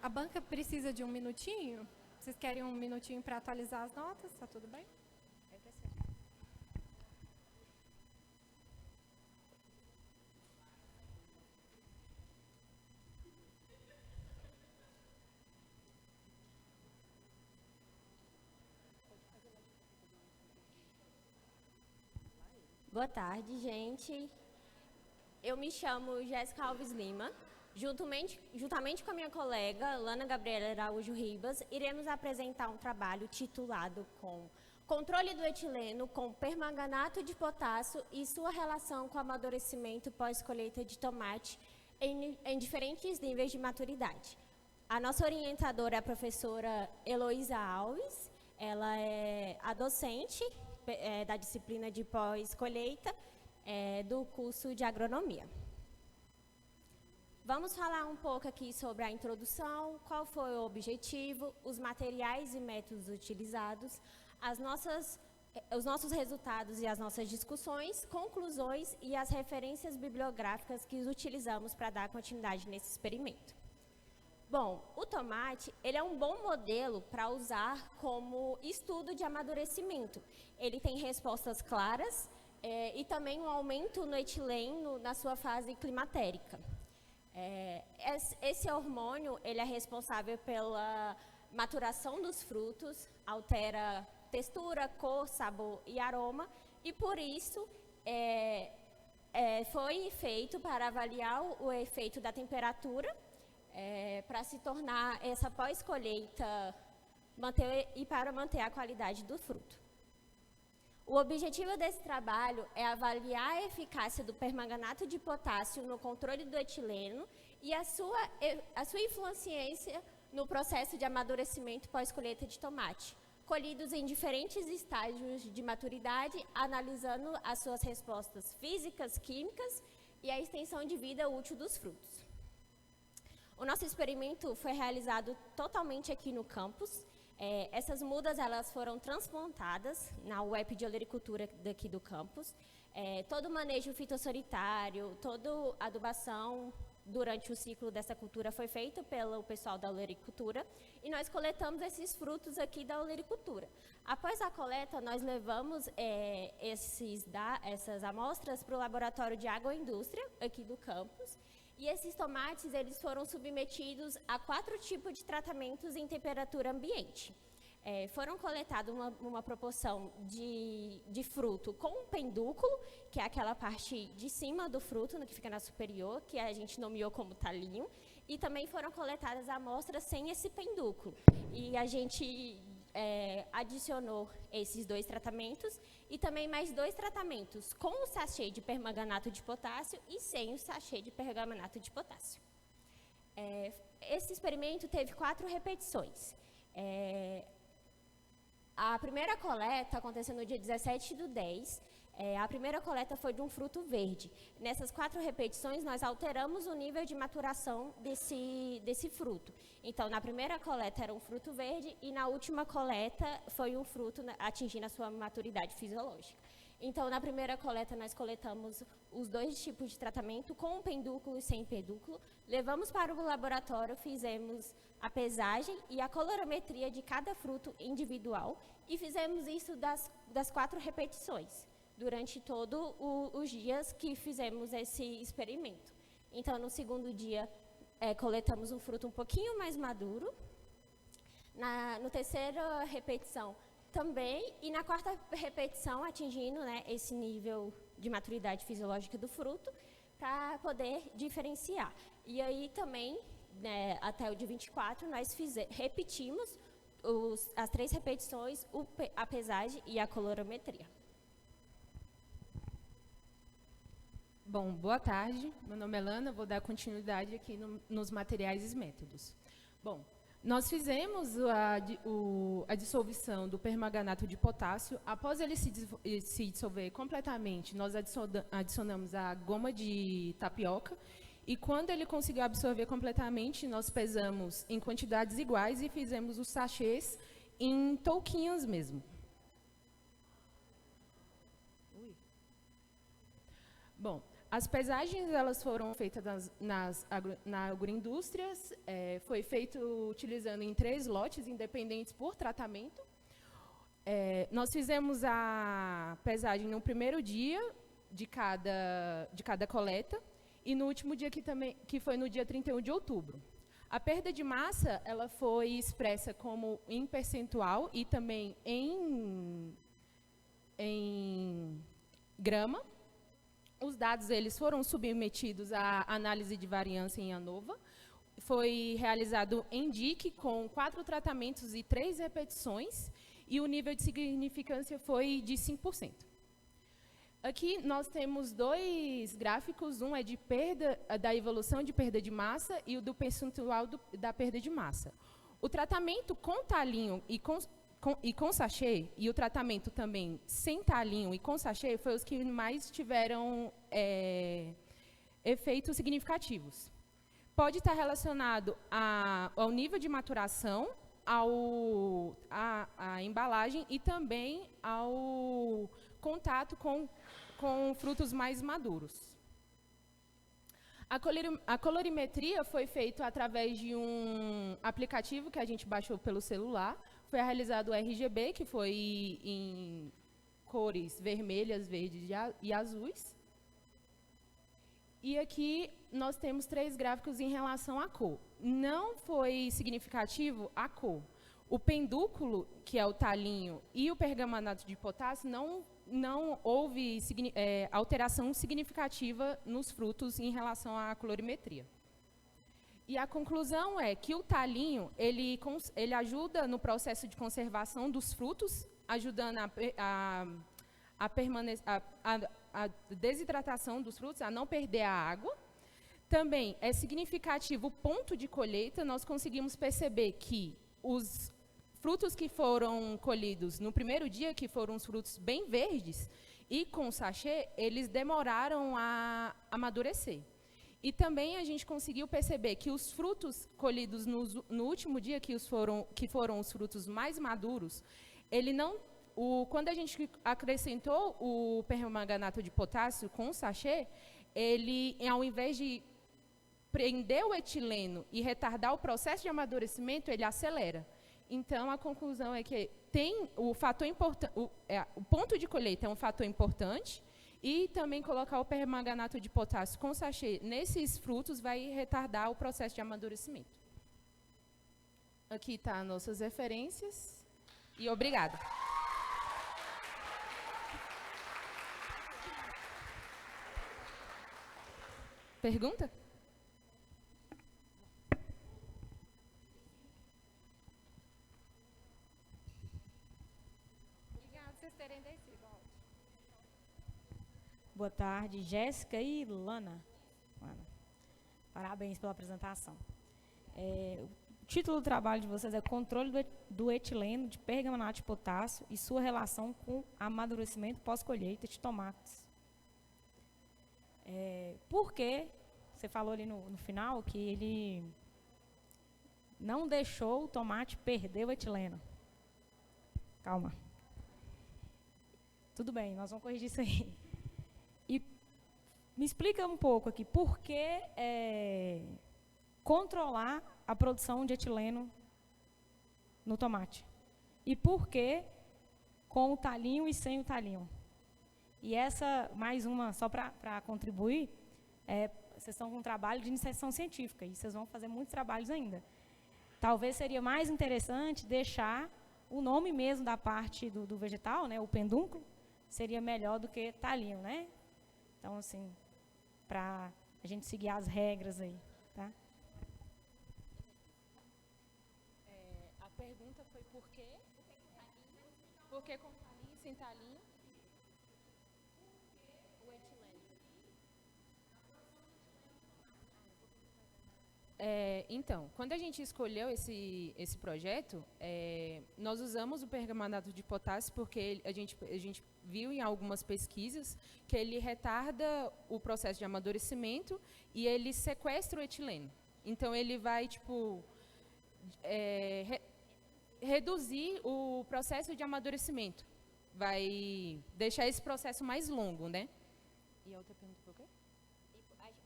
A banca precisa de um minutinho? Vocês querem um minutinho para atualizar as notas? Tá tudo bem? Boa tarde, gente. Eu me chamo Jéssica Alves Lima. Juntamente com a minha colega, Lana Gabriela Araújo Ribas, iremos apresentar um trabalho titulado com Controle do etileno com permanganato de potássio e sua relação com o amadurecimento pós-colheita de tomate em diferentes níveis de maturidade. A nossa orientadora é a professora Heloísa Alves. Ela é a docente da disciplina de pós-colheita do curso de agronomia. Vamos falar um pouco aqui sobre a introdução, qual foi o objetivo, os materiais e métodos utilizados, os nossos resultados e as nossas discussões, conclusões e as referências bibliográficas que utilizamos para dar continuidade nesse experimento. Bom, o tomate, ele é um bom modelo para usar como estudo de amadurecimento. Ele tem respostas claras e também um aumento no etileno na sua fase climatérica. Esse hormônio, ele é responsável pela maturação dos frutos, altera textura, cor, sabor e aroma, e por isso foi feito para avaliar o efeito da temperatura, para se tornar essa pós-colheita e para manter a qualidade do fruto. O objetivo desse trabalho é avaliar a eficácia do permanganato de potássio no controle do etileno e a sua influência no processo de amadurecimento pós-colheita de tomate, colhidos em diferentes estágios de maturidade, analisando as suas respostas físicas, químicas e a extensão de vida útil dos frutos. O nosso experimento foi realizado totalmente aqui no campus. Essas mudas elas foram transplantadas na UEP de Olericultura daqui do campus. Todo o manejo fitossanitário, toda a adubação durante o ciclo dessa cultura foi feito pelo pessoal da olericultura e nós coletamos esses frutos aqui da olericultura. Após a coleta, nós levamos essas amostras para o laboratório de agroindústria aqui do campus. E esses tomates, eles foram submetidos a 4 tipos de tratamentos em temperatura ambiente. Foram coletados uma proporção de fruto com pendúculo, que é aquela parte de cima do fruto, que fica na superior, que a gente nomeou como talinho, e também foram coletadas amostras sem esse pendúculo. E a gente adicionou esses 2 tratamentos e também mais 2 tratamentos com o sachê de permanganato de potássio e sem o sachê de permanganato de potássio. Esse experimento teve 4 repetições. A primeira coleta aconteceu no dia 17/10. A primeira coleta foi de um fruto verde. Nessas 4 repetições, nós alteramos o nível de maturação desse fruto. Então, na primeira coleta era um fruto verde e na última coleta foi um fruto atingindo a sua maturidade fisiológica. Então, na primeira coleta, nós coletamos os 2 tipos de tratamento, com pendúculo e sem pendúculo, levamos para o laboratório, fizemos a pesagem e a colorimetria de cada fruto individual e fizemos isso das 4 repetições, durante todos os dias que fizemos esse experimento. Então, no segundo dia, coletamos um fruto um pouquinho mais maduro. No terceira repetição, também, e na 4ª repetição, atingindo esse nível de maturidade fisiológica do fruto, para poder diferenciar. E aí também, né, até o dia 24, nós repetimos as 3 repetições, a pesagem e a colorimetria. Bom, boa tarde. Meu nome é Lana, vou dar continuidade aqui nos materiais e métodos. Bom, nós fizemos a dissolução do permanganato de potássio. Após ele se dissolver completamente, nós adicionamos a goma de tapioca. E quando ele conseguiu absorver completamente, nós pesamos em quantidades iguais e fizemos os sachês em touquinhas mesmo. Bom, as pesagens elas foram feitas na agroindústrias, foi feito utilizando em 3 lotes independentes por tratamento. Nós fizemos a pesagem no primeiro dia de cada coleta e no último dia que foi no dia 31 de outubro. A perda de massa ela foi expressa como em percentual e também em grama. Os dados eles foram submetidos à análise de variância em ANOVA. Foi realizado em DIC com 4 tratamentos e 3 repetições, e o nível de significância foi de 5%. Aqui nós temos 2 gráficos, um é de da evolução de perda de massa e o do percentual da perda de massa. O tratamento com talinho e com sachê, e o tratamento também sem talinho e com sachê, foi os que mais tiveram efeitos significativos. Pode estar relacionado ao nível de maturação, à embalagem e também ao contato com frutos mais maduros. A colorimetria foi feita através de um aplicativo que a gente baixou pelo celular. Foi realizado o RGB, que foi em cores vermelhas, verdes e azuis. E aqui nós temos 3 gráficos em relação à cor. Não foi significativo a cor. O pendúculo, que é o talinho, e o pergamanato de potássio, não houve alteração significativa nos frutos em relação à colorimetria. E a conclusão é que o talinho ele ajuda no processo de conservação dos frutos, ajudando a desidratação dos frutos, a não perder a água. Também é significativo o ponto de colheita. Nós conseguimos perceber que os frutos que foram colhidos no primeiro dia, que foram os frutos bem verdes, e com sachê, eles demoraram a amadurecer. E também a gente conseguiu perceber que os frutos colhidos no último dia, que foram os frutos mais maduros, quando a gente acrescentou o permanganato de potássio com o sachê, ele, ao invés de prender o etileno e retardar o processo de amadurecimento, ele acelera. Então, a conclusão é que o ponto de colheita é um fator importante, e também colocar o permanganato de potássio com sachê nesses frutos vai retardar o processo de amadurecimento. Aqui estão nossas referências, e obrigada. Pergunta? Obrigada por vocês terem descido. Boa tarde, Jéssica e Lana. Parabéns pela apresentação. O título do trabalho de vocês é Controle do etileno de pergamanato de potássio e sua relação com amadurecimento pós-colheita de tomates. Por que você falou ali no final que ele não deixou o tomate perder o etileno? Calma. Tudo bem, nós vamos corrigir isso aí. E me explica um pouco aqui, por que controlar a produção de etileno no tomate? E por que com o talinho e sem o talinho? E essa, mais uma, só para contribuir, vocês estão com um trabalho de iniciação científica, e vocês vão fazer muitos trabalhos ainda. Talvez seria mais interessante deixar o nome mesmo da parte do vegetal, né, o pendúnculo, seria melhor do que talinho, né? Então, assim, para a gente seguir as regras aí, tá? A pergunta foi por quê? Por que com talinho e sem talinho? Então, quando a gente escolheu esse projeto, nós usamos o permanganato de potássio porque a gente viu em algumas pesquisas que ele retarda o processo de amadurecimento e ele sequestra o etileno. Então, ele vai, tipo, reduzir o processo de amadurecimento. Vai deixar esse processo mais longo, né? E a outra pergunta foi o quê?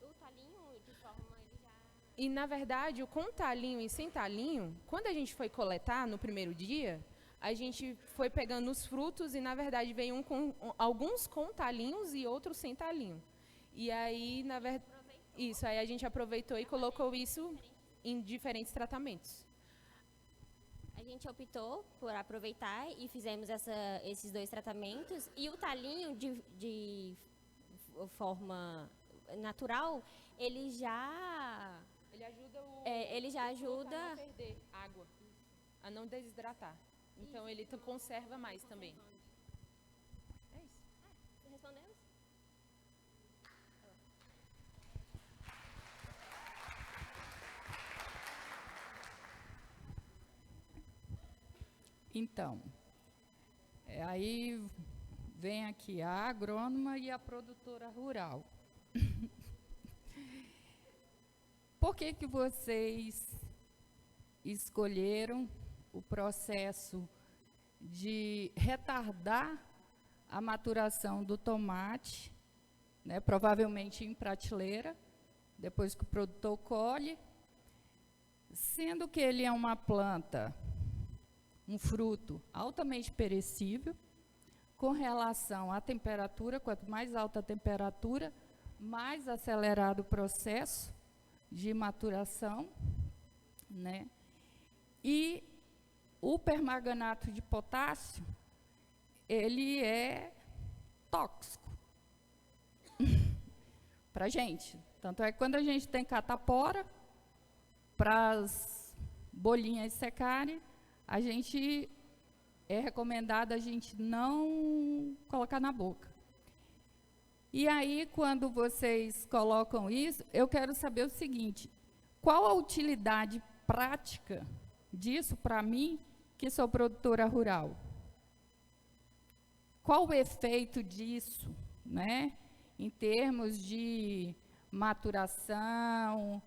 O talinho, de forma, ele já... E, na verdade, o com talinho e sem talinho, quando a gente foi coletar no primeiro dia, a gente foi pegando os frutos e, na verdade, veio alguns com talinhos e outros sem talinho. E aí, na verdade, isso, aí a gente aproveitou e colocou isso em diferentes tratamentos. A gente optou por aproveitar e fizemos esses 2 tratamentos. E o talinho, de forma natural, ele já... Ele ajuda a não perder água, a não desidratar. Então, ele conserva mais também. É isso. Respondemos? Então, aí vem aqui a agrônoma e a produtora rural. Por que vocês escolheram o processo de retardar a maturação do tomate, né, provavelmente em prateleira, depois que o produtor colhe, sendo que ele é uma planta, um fruto altamente perecível, com relação à temperatura, quanto mais alta a temperatura, mais acelerado o processo de maturação, né? E o permanganato de potássio, ele é tóxico para a gente. Tanto é que quando a gente tem catapora, para as bolinhas secarem, é recomendado a gente não colocar na boca. E aí, quando vocês colocam isso, eu quero saber o seguinte: qual a utilidade prática disso para mim, que sou produtora rural? Qual o efeito disso, né, em termos de maturação?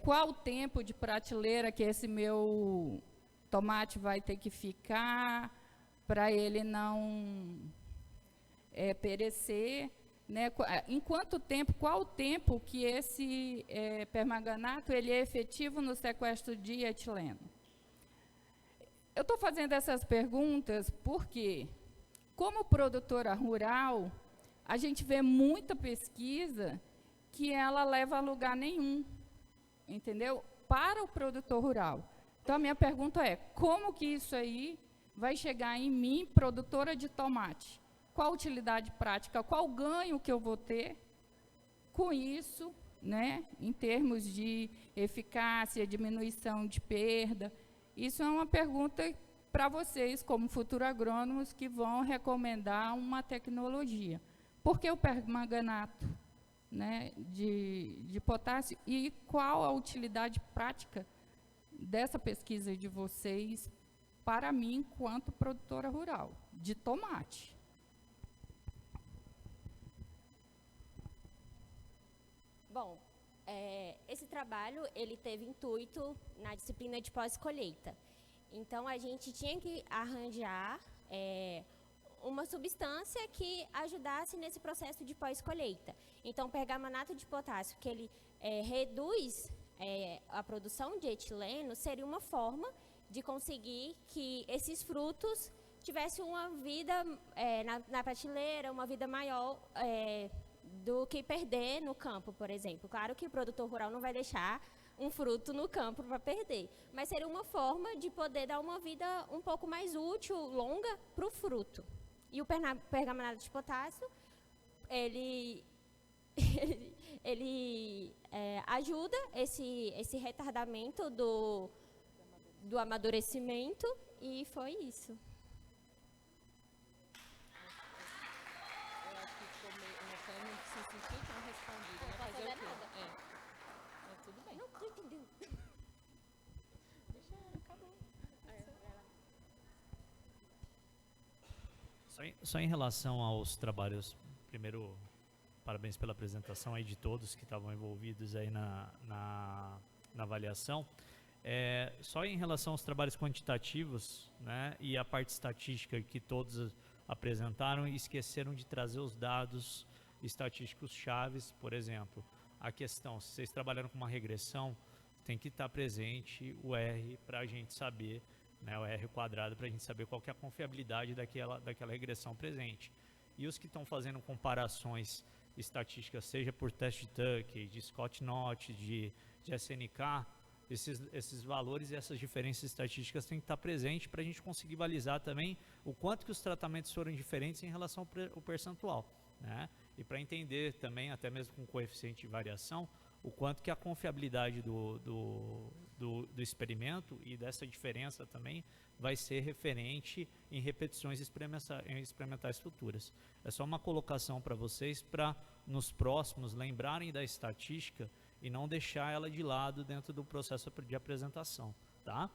Qual o tempo de prateleira que esse meu tomate vai ter que ficar para ele não perecer? Né? Em quanto tempo, qual o tempo que esse permanganato ele é efetivo no sequestro de etileno? Eu estou fazendo essas perguntas porque, como produtora rural, a gente vê muita pesquisa que ela leva a lugar nenhum, entendeu? Para o produtor rural. Então, a minha pergunta é, como que isso aí vai chegar em mim, produtora de tomate? Qual a utilidade prática, qual o ganho que eu vou ter com isso, né, em termos de eficácia, diminuição de perda? Isso é uma pergunta para vocês, como futuros agrônomos, que vão recomendar uma tecnologia. Por que o permanganato, né, de potássio, e qual a utilidade prática dessa pesquisa de vocês para mim, enquanto produtora rural, de tomate? Bom, esse trabalho, ele teve intuito na disciplina de pós-colheita. Então, a gente tinha que arranjar uma substância que ajudasse nesse processo de pós-colheita. Então, o permanganato de potássio, que ele reduz a produção de etileno, seria uma forma de conseguir que esses frutos tivessem uma vida na prateleira, uma vida maior do que perder no campo, por exemplo. Claro que o produtor rural não vai deixar um fruto no campo para perder, mas seria uma forma de poder dar uma vida um pouco mais útil, longa, para o fruto. E o permanganato de potássio, ele ele ajuda esse retardamento do amadurecimento, e foi isso. Eu acho que ficou meio, não se sentiu tão respondido. Não vai fazer nada. Mas tudo bem. Não estou entendendo. Deixa, acabou. Só em relação aos trabalhos, primeiro, parabéns pela apresentação aí de todos que estavam envolvidos aí na avaliação. Só em relação aos trabalhos quantitativos, né, e a parte estatística que todos apresentaram, esqueceram de trazer os dados estatísticos chaves, por exemplo. A questão, se vocês trabalharam com uma regressão, tem que estar presente o R para a gente saber, né, o R quadrado, para a gente saber qual que é a confiabilidade daquela regressão presente. E os que estão fazendo comparações estatísticas, seja por teste de Tuck, de Scott-Knott, de SNK, esses valores e essas diferenças estatísticas têm que estar presentes para a gente conseguir balizar também o quanto que os tratamentos foram diferentes em relação ao percentual, né? E para entender também, até mesmo com coeficiente de variação, o quanto que a confiabilidade do experimento e dessa diferença também vai ser referente em repetições experimentais futuras. É só uma colocação para vocês, para nos próximos lembrarem da estatística e não deixar ela de lado dentro do processo de apresentação, tá?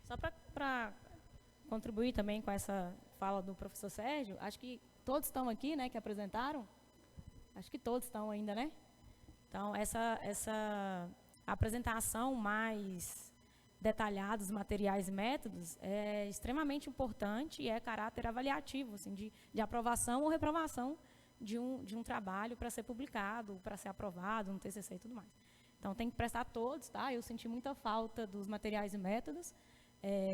Só para contribuir também com essa fala do professor Sérgio, acho que todos estão aqui, né, que apresentaram. Acho que todos estão ainda, né? Então, essa apresentação mais detalhada dos materiais e métodos é extremamente importante e é caráter avaliativo, assim, de aprovação ou reprovação de um trabalho para ser publicado, para ser aprovado, no TCC e tudo mais. Então, tem que prestar todos, tá? Eu senti muita falta dos materiais e métodos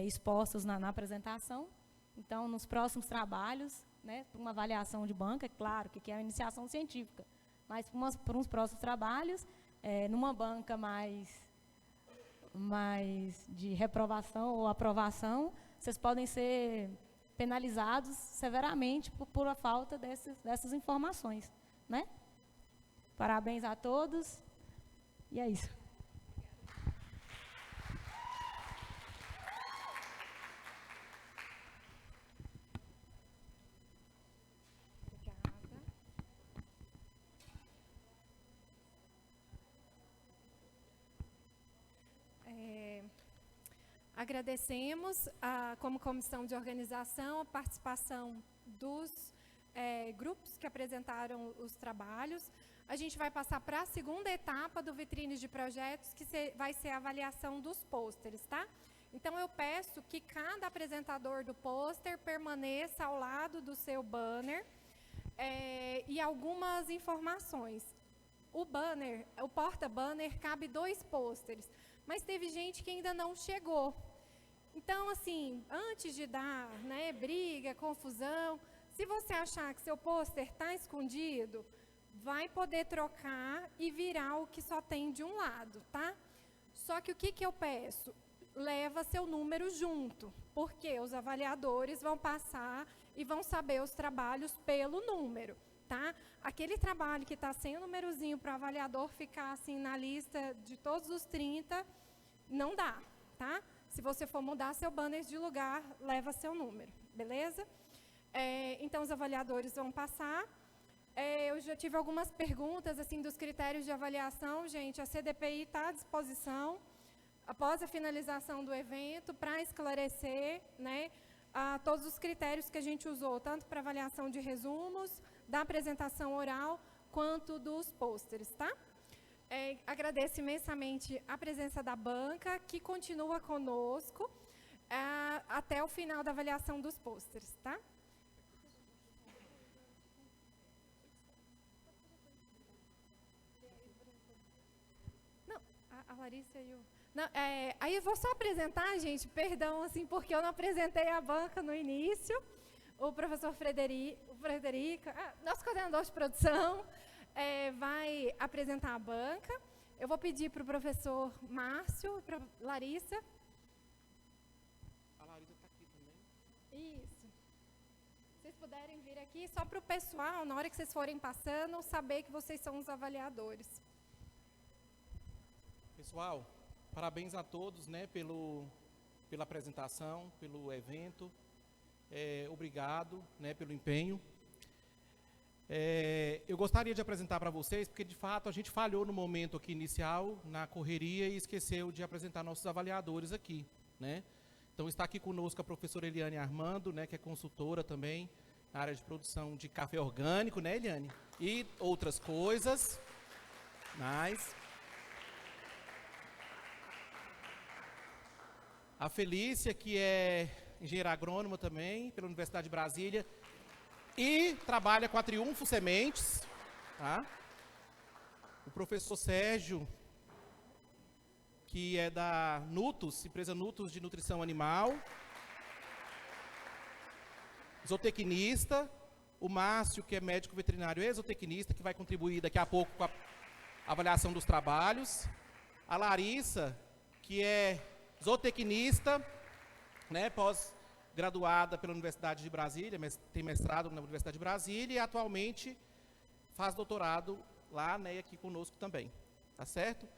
expostos na apresentação. Então, nos próximos trabalhos, né, para uma avaliação de banca, é claro que é uma iniciação científica, mas para uns próximos trabalhos, numa banca mais de reprovação ou aprovação, vocês podem ser penalizados severamente por a falta dessas informações, né? Parabéns a todos, e é isso. Agradecemos, como comissão de organização, a participação dos grupos que apresentaram os trabalhos. A gente vai passar para a segunda etapa do Vitrine de Projetos, que vai ser a avaliação dos pôsteres, tá? Então, eu peço que cada apresentador do pôster permaneça ao lado do seu banner e algumas informações. O banner, o porta-banner, cabe 2 pôsteres, mas teve gente que ainda não chegou. Então, assim, antes de dar, né, briga, confusão, se você achar que seu pôster está escondido, vai poder trocar e virar o que só tem de um lado, tá? Só que o que eu peço? Leva seu número junto, porque os avaliadores vão passar e vão saber os trabalhos pelo número, tá? Aquele trabalho que está sem o númerozinho para o avaliador ficar assim na lista de todos os 30, não dá, tá? Se você for mudar seu banner de lugar, leva seu número, beleza? Então, os avaliadores vão passar. Eu já tive algumas perguntas assim, dos critérios de avaliação. Gente, a CDPI está à disposição, após a finalização do evento, para esclarecer, né, todos os critérios que a gente usou, tanto para avaliação de resumos, da apresentação oral, quanto dos pôsteres, tá? Agradeço imensamente a presença da banca, que continua conosco até o final da avaliação dos pôsteres, tá? Não, a Larissa e o... Não, aí eu vou só apresentar, gente, perdão, assim, porque eu não apresentei a banca no início. O professor Frederico, nosso coordenador de produção, vai apresentar a banca. Eu vou pedir para o professor Márcio e para a Larissa. A Larissa está aqui também. Isso. Vocês puderem vir aqui, só para o pessoal, na hora que vocês forem passando, saber que vocês são os avaliadores. Pessoal, parabéns a todos, né, pela apresentação, pelo evento. Obrigado, né, pelo empenho. Eu gostaria de apresentar para vocês, porque de fato a gente falhou no momento aqui inicial, na correria, e esqueceu de apresentar nossos avaliadores aqui, né? Então está aqui conosco a professora Eliane Armando, né, que é consultora também na área de produção de café orgânico, né, Eliane? E outras coisas. Mas a Felícia, que é engenheira agrônoma também, pela Universidade de Brasília, e trabalha com a Triunfo Sementes, tá? O professor Sérgio, que é da Nutus, empresa Nutus de Nutrição Animal, zootecnista, o Márcio, que é médico veterinário e zootecnista, que vai contribuir daqui a pouco com a avaliação dos trabalhos, a Larissa, que é zootecnista, né, pós-graduada pela Universidade de Brasília, tem mestrado na Universidade de Brasília e atualmente faz doutorado lá, né, aqui conosco também, tá certo?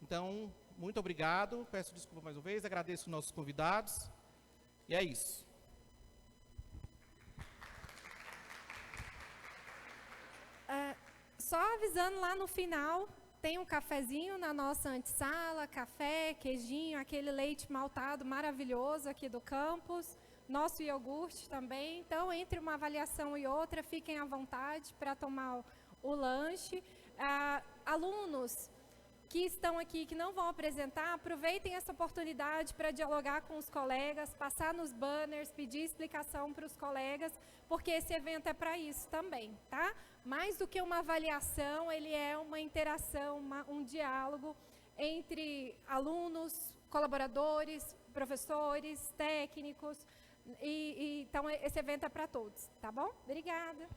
Então, muito obrigado, peço desculpa mais uma vez, agradeço os nossos convidados, e é isso. Só avisando lá no final, tem um cafezinho na nossa antessala, café, queijinho, aquele leite maltado maravilhoso aqui do campus, nosso iogurte também. Então, entre uma avaliação e outra, fiquem à vontade para tomar o lanche. Alunos que estão aqui, que não vão apresentar, aproveitem essa oportunidade para dialogar com os colegas, passar nos banners, pedir explicação para os colegas, porque esse evento é para isso também, tá? Mais do que uma avaliação, ele é uma interação, um diálogo entre alunos, colaboradores, professores, técnicos, então esse evento é para todos, tá bom? Obrigada.